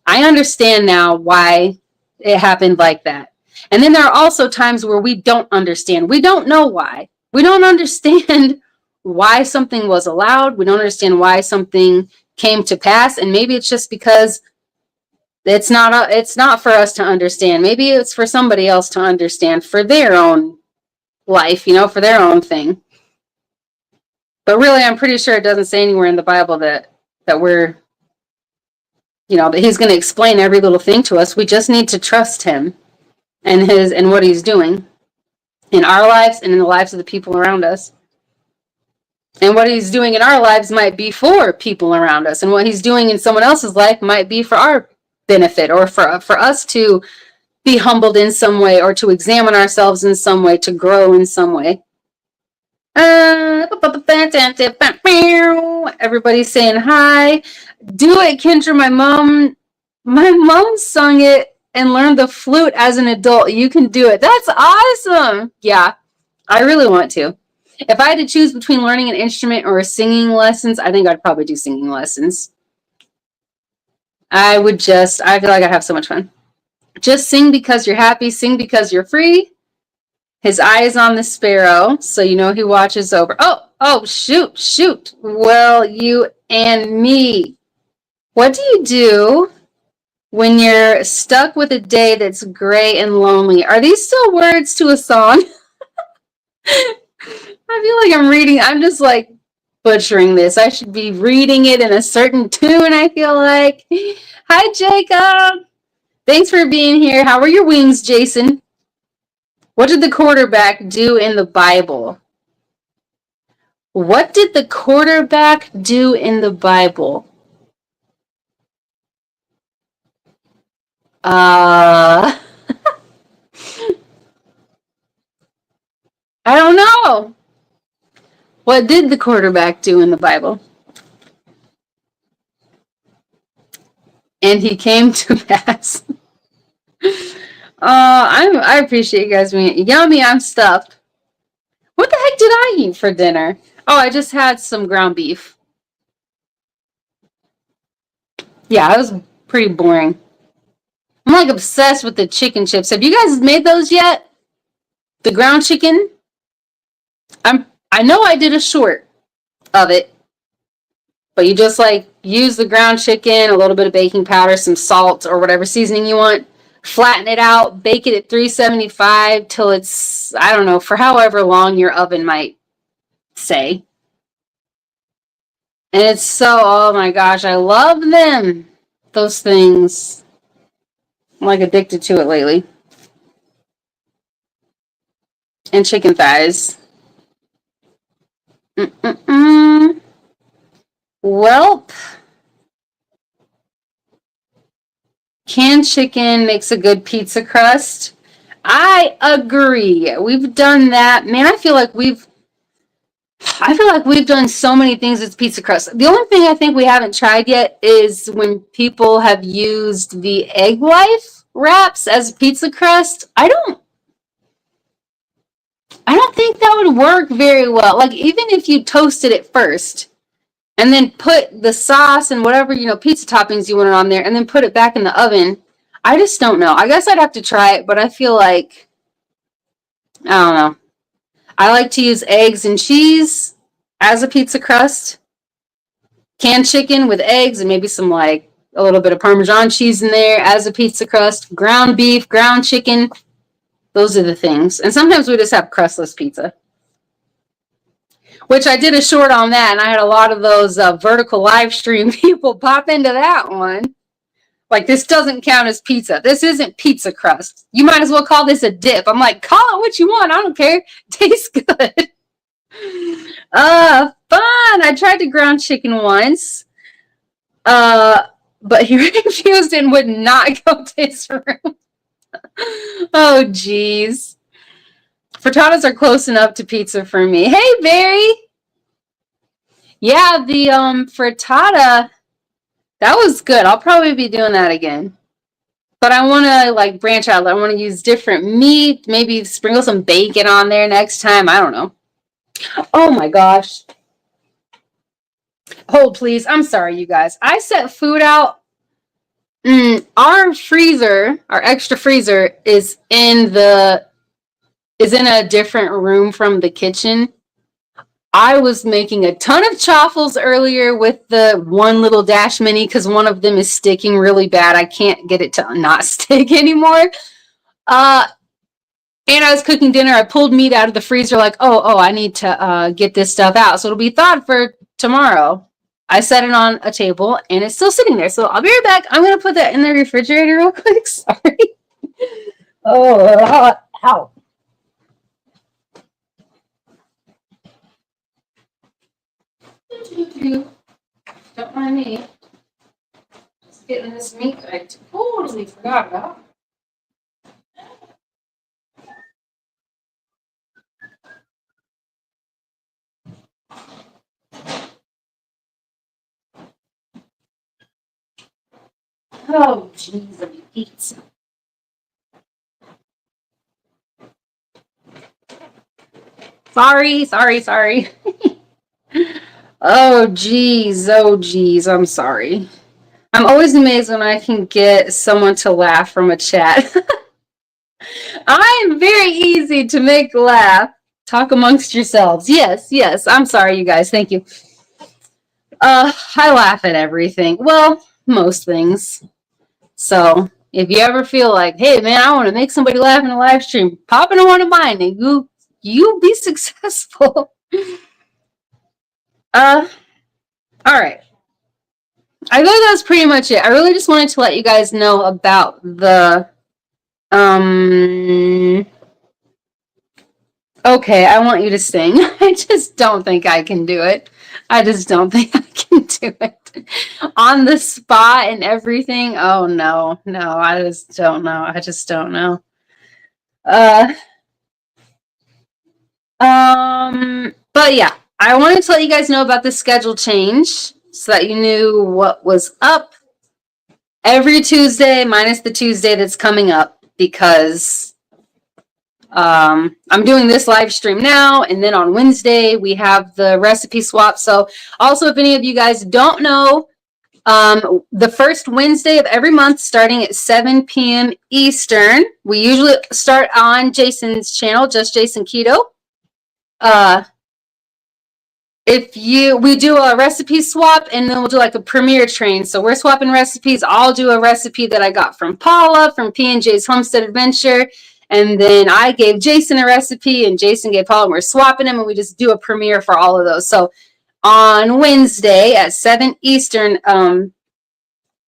I understand now why it happened like that. And then there are also times where we don't understand. We don't know why. We don't understand why something was allowed. We don't understand why something came to pass. And maybe it's just because it's not for us to understand. Maybe it's for somebody else to understand for their own life, for their own thing. But really, I'm pretty sure it doesn't say anywhere in the Bible that we're, that he's going to explain every little thing to us. We just need to trust him and what he's doing in our lives and in the lives of the people around us. And what he's doing in our lives might be for people around us, and what he's doing in someone else's life might be for our benefit, or for us to be humbled in some way, or to examine ourselves in some way, to grow in some way. Everybody's saying hi. Do it, Kendra. My mom sung it and learned the flute as an adult. You can do it. That's awesome. Yeah, I really want to. If I had to choose between learning an instrument or singing lessons, I think I'd probably do singing lessons. I feel like I'd have so much fun. Just sing because you're happy, sing because you're free. His eye is on the sparrow, so you know he watches over. Oh, shoot. Well, you and me. What do you do when you're stuck with a day that's gray and lonely? Are these still words to a song? I feel like I'm just like butchering this. I should be reading it in a certain tune, I feel like. Hi, Jacob. Thanks for being here. How are your wings, Jason? What did the quarterback do in the Bible? What did the quarterback do in the Bible? I don't know. What did the quarterback do in the Bible? And he came to pass. I appreciate you guys being yummy. I'm stuffed. What the heck did I eat for dinner? Oh, I just had some ground beef. Yeah, it was pretty boring. I'm like obsessed with the chicken chips. Have you guys made those yet? The ground chicken? I know I did a short of it, but you just like use the ground chicken, a little bit of baking powder, some salt or whatever seasoning you want, flatten it out, bake it at 375 till it's, I don't know, for however long your oven might say. And it's so, oh my gosh, I love them. Those things. I'm like addicted to it lately. And chicken thighs. Welp. Canned chicken makes a good pizza crust. I agree. We've done that. Man, I feel like we've done so many things as pizza crust. The only thing I think we haven't tried yet is when people have used the egg white wraps as pizza crust. I don't think that would work very well. Like even if you toasted it first and then put the sauce and whatever, pizza toppings you wanted on there and then put it back in the oven. I just don't know. I guess I'd have to try it, but I feel like, I don't know. I like to use eggs and cheese as a pizza crust. Canned chicken with eggs and maybe some like a little bit of Parmesan cheese in there as a pizza crust. Ground beef, ground chicken. Those are the things. And sometimes we just have crustless pizza. Which I did a short on that, and I had a lot of those vertical live stream people pop into that one. Like, this doesn't count as pizza. This isn't pizza crust. You might as well call this a dip. I'm like, call it what you want. I don't care. It tastes good. Fun. I tried to ground chicken once. But he refused and would not go to his room. Oh, geez. Frittatas are close enough to pizza for me. Hey, Barry. Yeah, the frittata, that was good. I'll probably be doing that again. But I want to like branch out. I want to use different meat, maybe sprinkle some bacon on there next time. I don't know. Oh my gosh. Hold, please. I'm sorry, you guys. I set food out. Our freezer, our extra freezer, is in a different room from the kitchen. I was making a ton of chaffles earlier with the one little dash mini because one of them is sticking really bad. I can't get it to not stick anymore. And I was cooking dinner. I pulled meat out of the freezer like, oh, I need to get this stuff out. So it'll be thawed for tomorrow. I set it on a table and it's still sitting there. So I'll be right back. I'm going to put that in the refrigerator real quick. Sorry. Oh, ow. Don't mind me. Just getting this meat that I totally forgot about. Oh, jeez, of pizza. Sorry. Oh, geez, I'm sorry. I'm always amazed when I can get someone to laugh from a chat. I'm very easy to make laugh. Talk amongst yourselves. Yes. I'm sorry, you guys. Thank you. I laugh at everything. Well, most things. So if you ever feel like, hey man, I want to make somebody laugh in a live stream, pop into one of mine and you be successful. uh all right. I think that's pretty much it. I really just wanted to let you guys know about the okay, I want you to sing. I just don't think I can do it. I just don't think I can do it. On the spot and everything. Oh no, I just don't know. Uh but yeah, I wanted to let you guys know about the schedule change so that you knew what was up every Tuesday minus the Tuesday that's coming up because I'm doing this live stream now, and then on Wednesday we have the recipe swap. So also, if any of you guys don't know, the first Wednesday of every month, starting at 7 p.m. Eastern, we usually start on Jason's channel, Just Jason Keto. We do a recipe swap, and then we'll do like a premiere train. So we're swapping recipes. I'll do a recipe that I got from Paula from P&J's Homestead Adventure. And then I gave Jason a recipe and Jason gave Paula, and we're swapping them, and we just do a premiere for all of those. So on Wednesday at 7 Eastern,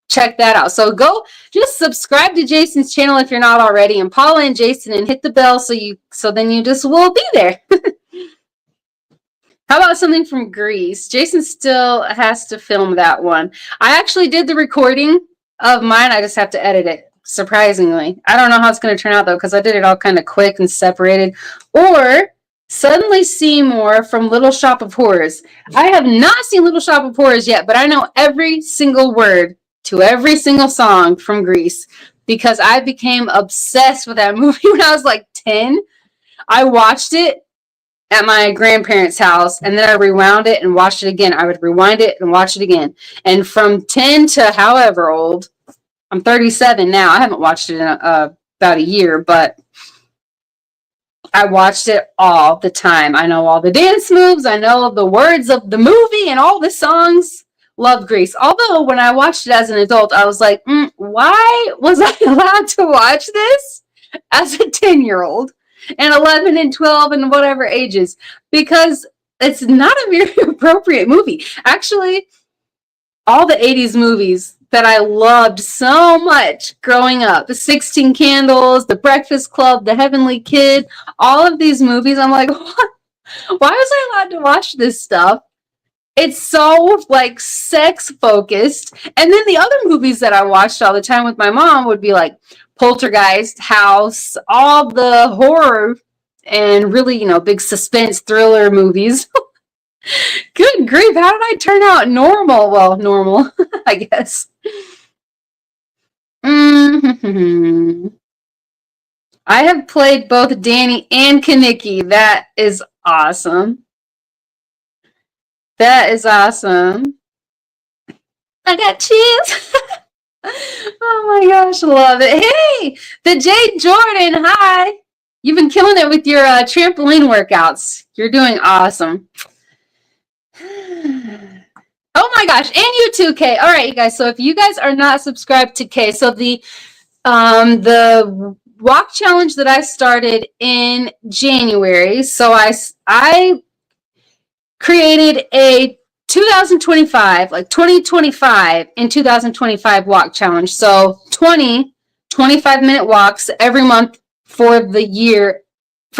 check that out. So go just subscribe to Jason's channel if you're not already, and Paula and Jason, and hit the bell so then you just will be there. How about something from Greece? Jason still has to film that one. I actually did the recording of mine. I just have to edit it, surprisingly. I don't know how it's going to turn out, though, because I did it all kind of quick and separated. Or Suddenly Seymour from Little Shop of Horrors. I have not seen Little Shop of Horrors yet, but I know every single word to every single song from Greece because I became obsessed with that movie when I was like 10. I watched it at my grandparents' house, and then I rewound it and watched it again. I would rewind it and watch it again. And from 10 to however old, I'm 37 now. I haven't watched it in about a year, but I watched it all the time. I know all the dance moves. I know the words of the movie and all the songs. Love Grease. Although when I watched it as an adult, I was like, why was I allowed to watch this as a 10-year-old? And 11 and 12 and whatever ages, because it's not a very appropriate movie. Actually, all the 80s movies that I loved so much growing up, the 16 Candles, the Breakfast Club, the Heavenly Kid, all of these movies, I'm like, what? Why was I allowed to watch this stuff? It's so like sex focused. And then the other movies that I watched all the time with my mom would be like Poltergeist, House, all the horror and really, big suspense thriller movies. Good grief, how did I turn out normal? Well, normal, I guess. I have played both Danny and Kaneki. That is awesome. That is awesome. I got chills. Oh my gosh, love it. Hey, the Jade Jordan, hi. You've been killing it with your trampoline workouts. You're doing awesome. Oh my gosh, and you too, Kay. All right, you guys. So if you guys are not subscribed to Kay, so the walk challenge that I started in January. So I created a 2025, like 2025 and 2025 walk challenge. So 25-minute walks every month for the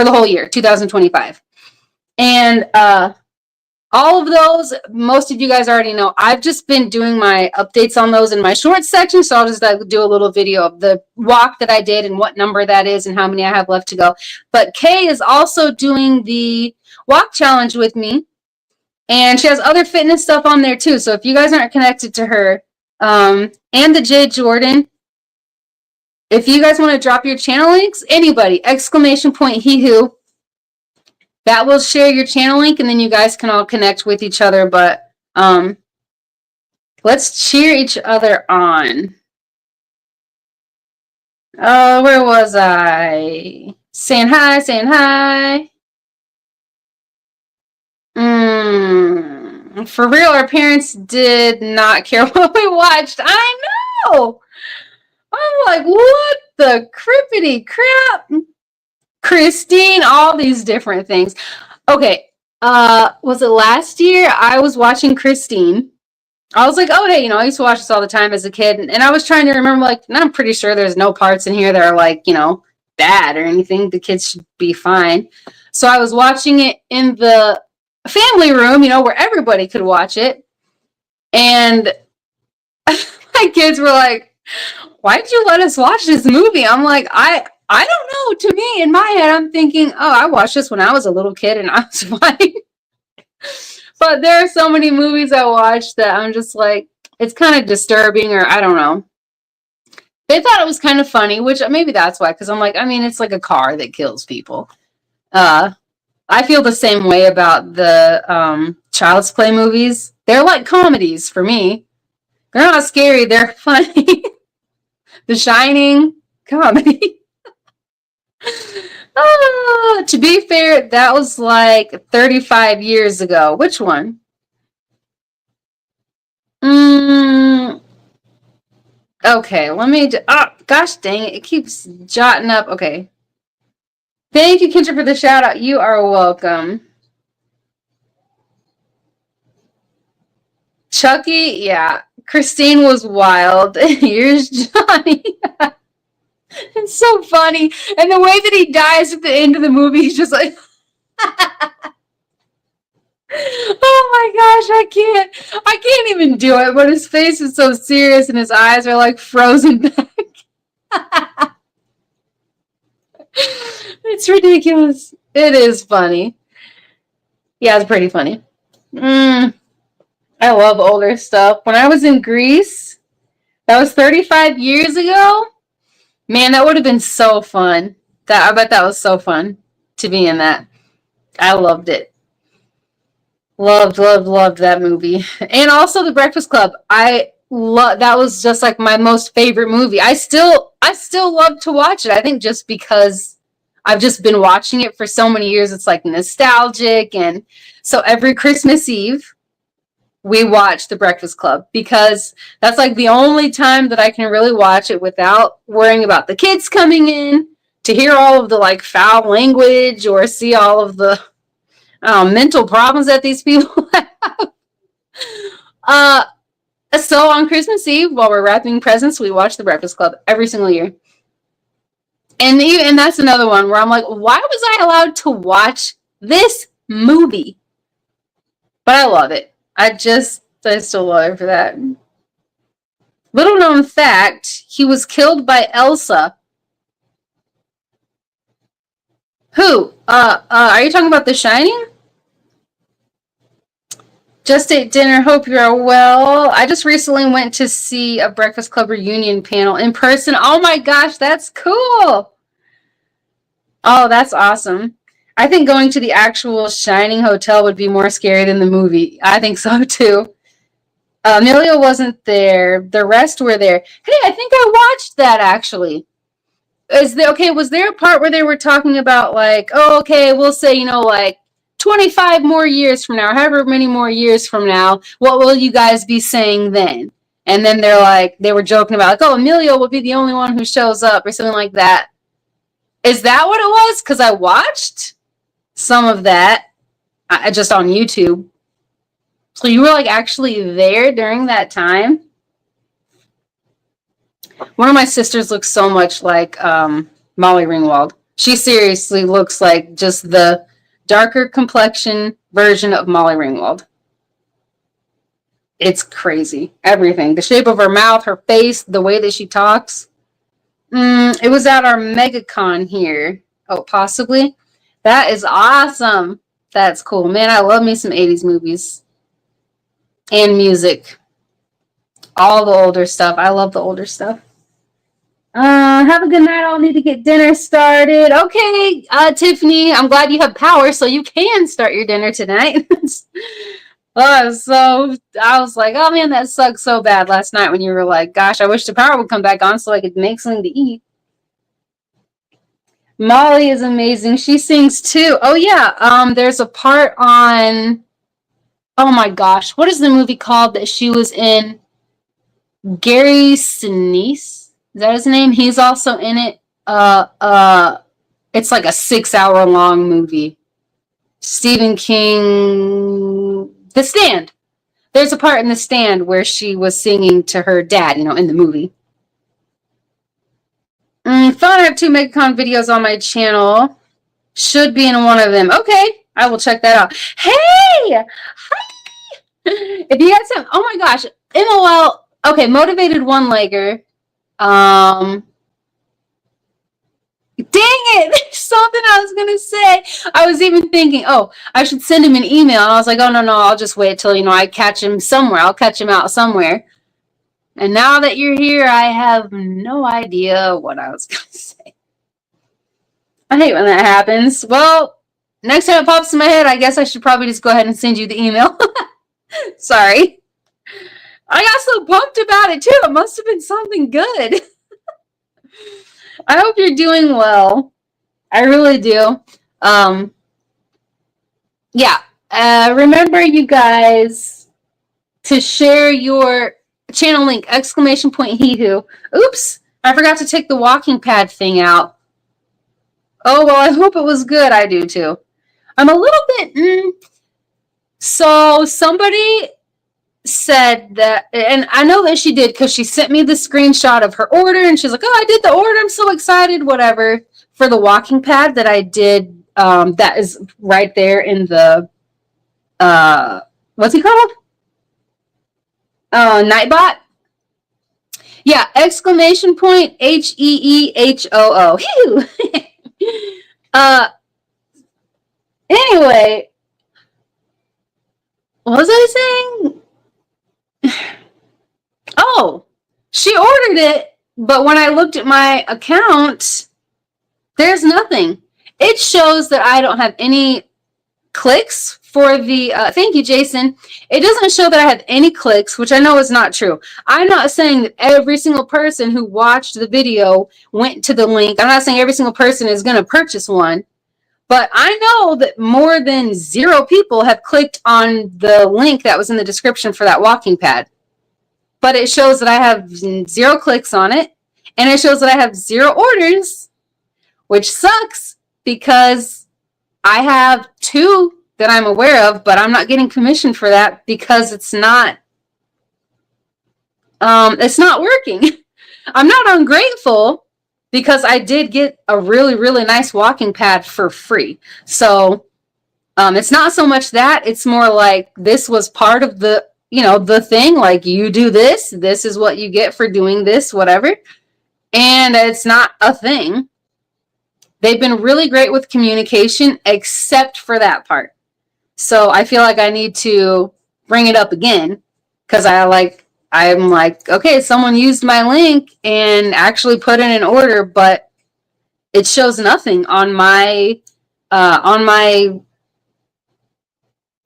whole year, 2025. And all of those, most of you guys already know. I've just been doing my updates on those in my shorts section, so I'll just do a little video of the walk that I did and what number that is and how many I have left to go. But Kay is also doing the walk challenge with me, and she has other fitness stuff on there too. So if you guys aren't connected to her, and and the J Jordan. If you guys want to drop your channel links, anybody, exclamation point he who, that will share your channel link, and then you guys can all connect with each other. But let's cheer each other on. Oh, where was I? Saying hi, saying hi. For real, our parents did not care what we watched. I know. I'm like, what the crippity crap? Christine, all these different things. Okay. Was it last year? I was watching Christine. I was like, oh, hey, I used to watch this all the time as a kid. And I was trying to remember, like, and I'm pretty sure there's no parts in here that are, like, bad or anything. The kids should be fine. So I was watching it in the family room, where everybody could watch it. And my kids were like, why did you let us watch this movie? I'm like, I don't know. To me, in my head, I'm thinking, oh, I watched this when I was a little kid and I was fine. But there are so many movies I watched that I'm just like, it's kind of disturbing, or I don't know. They thought it was kind of funny, which maybe that's why, because I'm like, it's like a car that kills people. I feel the same way about the Child's Play movies. They're like comedies for me. They're not scary. They're funny. The Shining, comedy. To be fair, that was like 35 years ago. Which one? Okay, let me... gosh dang it. It keeps jotting up. Okay. Thank you, Kendra, for the shout out. You are welcome. Chucky, yeah. Christine was wild. Here's Johnny. It's so funny. And the way that he dies at the end of the movie, he's just like... Oh my gosh, I can't even do it, but his face is so serious and his eyes are like frozen back. It's ridiculous. It is funny. Yeah, it's pretty funny. I love older stuff. When I was in Greece, that was 35 years ago. Man, that would have been so fun. I bet that was so fun to be in that. I loved it. Loved that movie. And also The Breakfast Club. That was just like my most favorite movie. I still love to watch it. I think just because I've just been watching it for so many years, it's like nostalgic. And so every Christmas Eve, we watch The Breakfast Club because that's like the only time that I can really watch it without worrying about the kids coming in to hear all of the like foul language or see all of the mental problems that these people have. So on Christmas Eve, while we're wrapping presents, we watch The Breakfast Club every single year. And that's another one where I'm like, why was I allowed to watch this movie? But I love it. I still love it for that. Little known fact, he was killed by Elsa. Who? Are you talking about The Shining? Just ate dinner. Hope you're well. I just recently went to see a Breakfast Club reunion panel in person. Oh my gosh, that's cool. Oh, that's awesome. I think going to the actual Shining Hotel would be more scary than the movie. I think so too. Amelia wasn't there. The rest were there. Hey, I think I watched that actually. Was there a part where they were talking about like, oh, okay, we'll say, like 25 more years from now, however many more years from now, what will you guys be saying then? And then they were joking about like, oh, Amelia will be the only one who shows up or something like that. Is that what it was? Because I watched some of that just on YouTube. So you were like actually there during that time? One of my sisters looks so much like Molly Ringwald. She seriously looks like just the darker complexion version of Molly Ringwald. It's crazy. Everything. The shape of her mouth, her face, the way that she talks. It was at our MegaCon here. Oh, possibly. That is awesome. That's cool. Man, I love me some 80s movies. And music. All the older stuff. I love the older stuff. Have a good night. I'll need to get dinner started. Okay, Tiffany, I'm glad you have power so you can start your dinner tonight. So I was like, oh man, that sucked so bad last night when you were like, gosh, I wish the power would come back on so I could make something to eat. Molly is amazing. She sings too. Oh yeah. There's a part on, oh my gosh, what is the movie called that she was in? Gary Sinise? Is that his name? He's also in it. It's like a 6-hour long movie. Stephen King, The Stand. There's a part in The Stand where she was singing to her dad, in the movie. Thought I have 2 MegaCon videos on my channel. Should be in one of them. Okay, I will check that out. Hey! Hi! If you guys have, oh my gosh, MOL, okay, Motivated One-Legger. Dang it! There's something I was gonna say. I was even thinking, oh, I should send him an email. And I was like, oh, no, I'll just wait till, I catch him somewhere. I'll catch him out somewhere. And now that you're here, I have no idea what I was gonna say. I hate when that happens. Well, next time it pops in my head, I guess I should probably just go ahead and send you the email. Sorry. I got so pumped about it, too. It must have been something good. I hope you're doing well. I really do. Yeah. Remember, you guys, to share your channel link, ! He who. Oops. I forgot to take the walking pad thing out. Oh, well, I hope it was good. I do, too. I'm a little bit... So, somebody said that, and I know that she did because she sent me the screenshot of her order, and she's like, oh, I did the order. I'm so excited, whatever, for the walking pad that I did. That is right there in the, what's he called? Nightbot. Yeah, ! HEEHOO. Anyway, what was I saying? Oh, she ordered it, but when I looked at my account, there's nothing. It shows that I don't have any clicks for the, thank you, Jason. It doesn't show that I have any clicks, which I know is not true. I'm not saying that every single person who watched the video went to the link. I'm not saying every single person is going to purchase one, but I know that more than 0 people have clicked on the link that was in the description for that walking pad. But it shows that I have 0 clicks on it, and it shows that I have 0 orders, which sucks because I have 2 that I'm aware of, but I'm not getting commission for that because it's not working. I'm not ungrateful because I did get a really, really nice walking pad for free. So it's not so much that, it's more like this was part of the the thing, like you do this is what you get for doing this, whatever. And it's not a thing. They've been really great with communication, except for that part. So I feel like I need to bring it up again because I'm like, okay, someone used my link and actually put in an order, but it shows nothing on my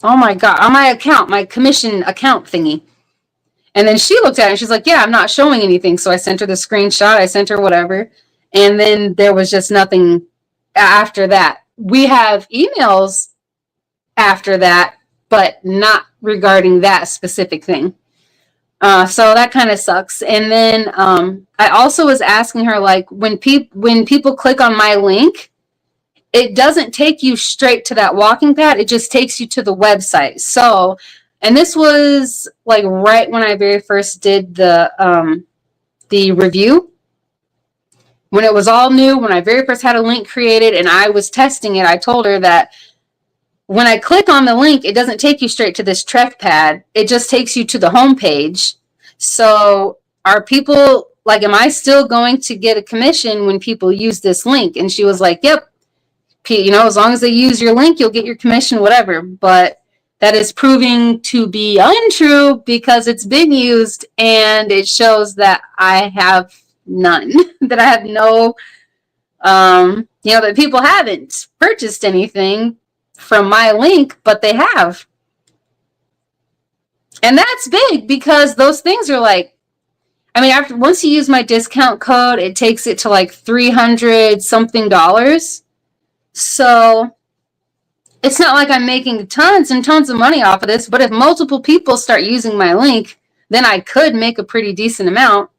oh my God, on my account, my commission account thingy. And then she looked at it and she's like, yeah, I'm not showing anything. So I sent her the screenshot, I sent her whatever. And then there was just nothing after that. We have emails after that, but not regarding that specific thing. So that kind of sucks. And then I also was asking her, like, when people click on my link, it doesn't take you straight to that walking pad. It just takes you to the website. So, and this was like right when I very first did the review, when it was all new, when I very first had a link created and I was testing it. I told her that when I click on the link, it doesn't take you straight to this trackpad. It just takes you to the home page. So are people, like, am I still going to get a commission when people use this link? And she was like, yep. As long as they use your link, you'll get your commission, whatever. But that is proving to be untrue because it's been used and it shows that I have none, that I have no, that people haven't purchased anything from my link, but they have. And that's big because those things are like, I mean, once you use my discount code, it takes it to like $300 something. So it's not like I'm making tons and tons of money off of this, but if multiple people start using my link, then I could make a pretty decent amount,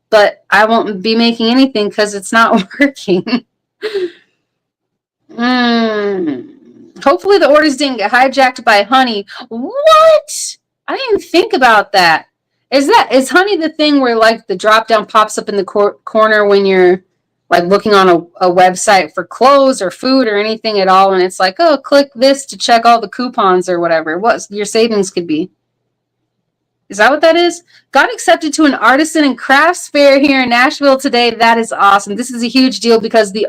but I won't be making anything because it's not working. Hopefully the orders didn't get hijacked by Honey. What? I didn't even think about that. Is Honey the thing where like the drop down pops up in the corner when you're like looking on a website for clothes or food or anything at all, and it's like, oh, click this to check all the coupons or whatever, what your savings could be? Is that what that is? Got accepted to an artisan and crafts fair here in Nashville today. That is awesome. This is a huge deal because I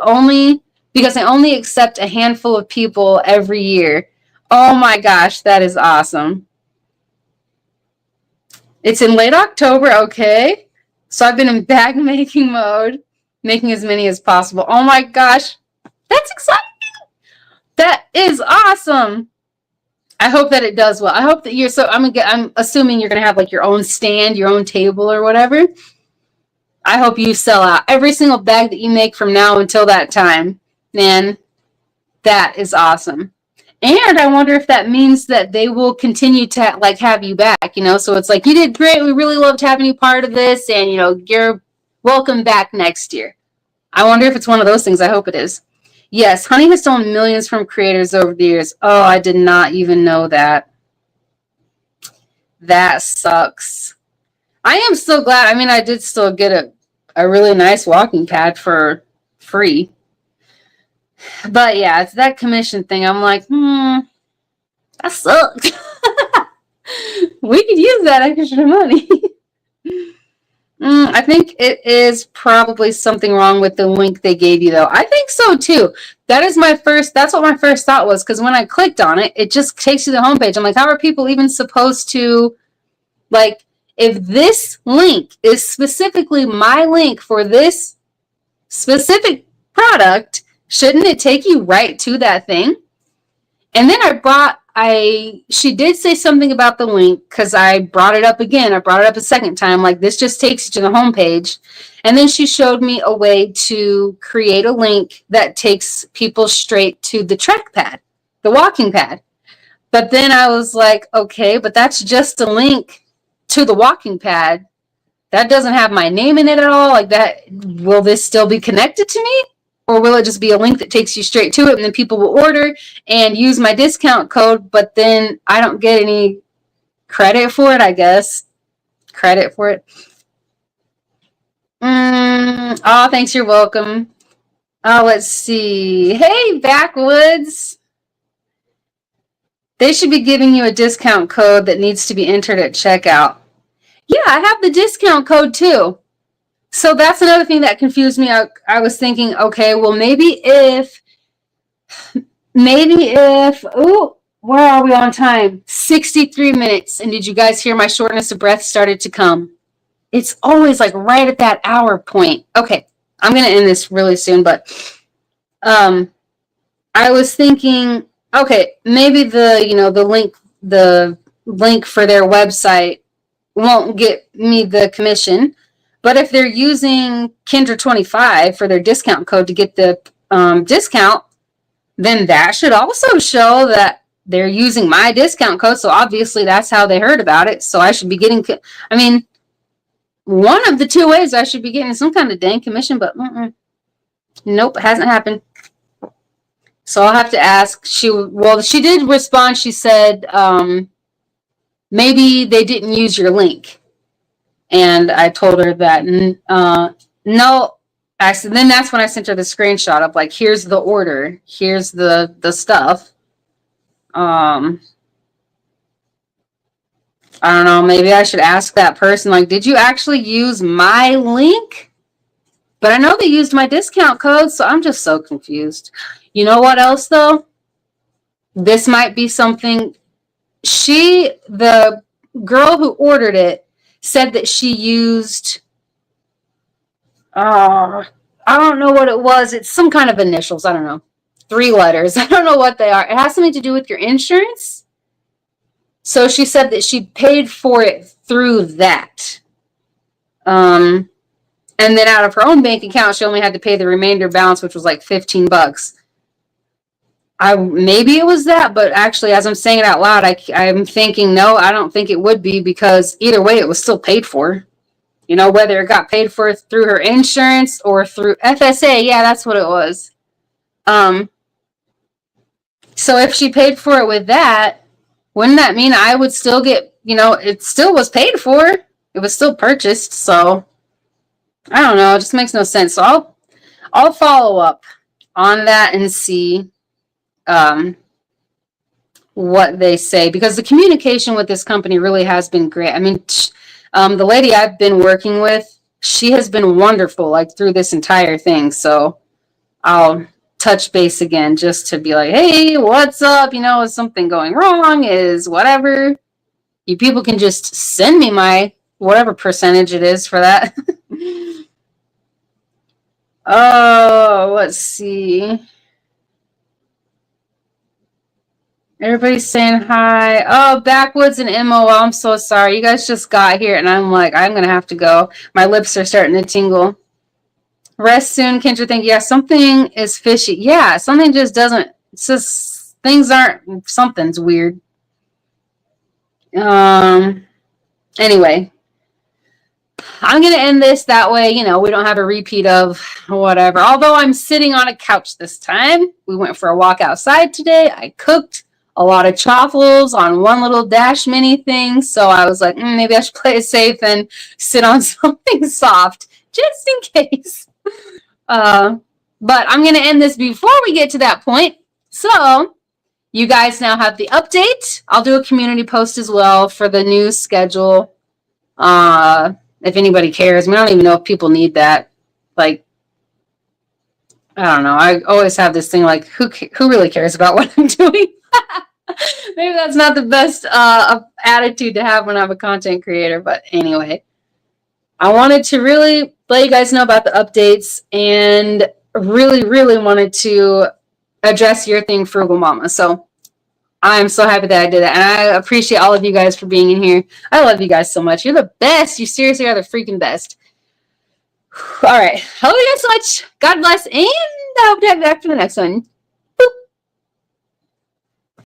only accept a handful of people every year. Oh my gosh, that is awesome. It's in late October, okay. So I've been in bag making mode, making as many as possible. Oh my gosh, that's exciting. That is awesome. I hope that it does well. I hope that I'm assuming you're gonna have like your own stand, your own table or whatever. I hope you sell out every single bag that you make from now until that time. Man, that is awesome. And I wonder if that means that they will continue to like have you back, so it's like, you did great. We really loved having you part of this. And, you're welcome back next year. I wonder if it's one of those things. I hope it is. Yes, Honey has stolen millions from creators over the years. Oh, I did not even know that. That sucks. I am so glad. I mean, I did still get a really nice walking pad for free. But yeah, it's that commission thing. I'm like, that sucks. We could use that extra money. I think it is probably something wrong with the link they gave you, though. I think so too. That's what my first thought was, because when I clicked on it, it just takes you to the homepage. I'm like, how are people even supposed to, like, if this link is specifically my link for this specific product, shouldn't it take you right to that thing? And then she did say something about the link because I brought it up again. I brought it up a second time. Like, this just takes you to the homepage. And then she showed me a way to create a link that takes people straight to the trackpad, the walking pad. But then I was like, okay, but that's just a link to the walking pad. That doesn't have my name in it at all. Like, that, will this still be connected to me? Or will it just be a link that takes you straight to it, and then people will order and use my discount code, but then I don't get any credit for it, I guess. Credit for it. Oh, thanks. You're welcome. Let's see. Hey, Backwoods. They should be giving you a discount code that needs to be entered at checkout. Yeah, I have the discount code too. So that's another thing that confused me. I was thinking, okay, well, maybe if, where are we on time? 63 minutes. And did you guys hear my shortness of breath started to come? It's always like right at that hour point. Okay, I'm going to end this really soon, but I was thinking, okay, maybe the link for their website won't get me the commission. But if they're using Kindra25 for their discount code to get the discount, then that should also show that they're using my discount code. So obviously that's how they heard about it. So I should be getting, one of the two ways I should be getting some kind of dang commission, but nope, it hasn't happened. So I'll have to ask. She did respond. She said, maybe they didn't use your link. And I told her that, no, actually, then that's when I sent her the screenshot of like, here's the order, here's the stuff. I don't know, maybe I should ask that person, like, did you actually use my link? But I know they used my discount code, so I'm just so confused. You know what else, though? This might be something the girl who ordered it said that she used, I don't know what it was. It's some kind of initials. I don't know. 3 letters. I don't know what they are. It has something to do with your insurance. So she said that she paid for it through that. And then out of her own bank account, she only had to pay the remainder balance, which was like $15. Maybe it was that, but actually, as I'm saying it out loud, I'm thinking, no, I don't think it would be, because either way, it was still paid for. You know, whether it got paid for through her insurance or through FSA. Yeah, that's what it was. So if she paid for it with that, wouldn't that mean I would still get, it still was paid for. It was still purchased. So I don't know. It just makes no sense. So I'll follow up on that and see what they say, because the communication with this company really has been great. I mean, the lady I've been working with, she has been wonderful, like, through this entire thing. So I'll touch base again just to be like, hey, what's up? Is something going wrong? Is whatever. You people can just send me my whatever percentage it is for that. Oh, let's see. Everybody's saying hi. Oh, Backwoods and MO. I'm so sorry. You guys just got here, and I'm like, I'm going to have to go. My lips are starting to tingle. Rest soon, Kendra. Think, yeah, something is fishy. Yeah, something just doesn't. It's just things aren't. Something's weird. Anyway, I'm going to end this. That way, we don't have a repeat of whatever. Although I'm sitting on a couch this time. We went for a walk outside today. I cooked a lot of chaffles on one little Dash Mini thing. So I was like, maybe I should play it safe and sit on something soft just in case. But I'm going to end this before we get to that point. So you guys now have the update. I'll do a community post as well for the new schedule. If anybody cares. I don't even know if people need that. Like, I don't know. I always have this thing like, who really cares about what I'm doing? Maybe that's not the best attitude to have when I'm a content creator. But anyway, I wanted to really let you guys know about the updates, and really, really wanted to address your thing, Frugal Mama. So I'm so happy that I did that. And I appreciate all of you guys for being in here. I love you guys so much. You're the best. You seriously are the freaking best. All right. I love you guys so much. God bless. And I hope to have you back for the next one.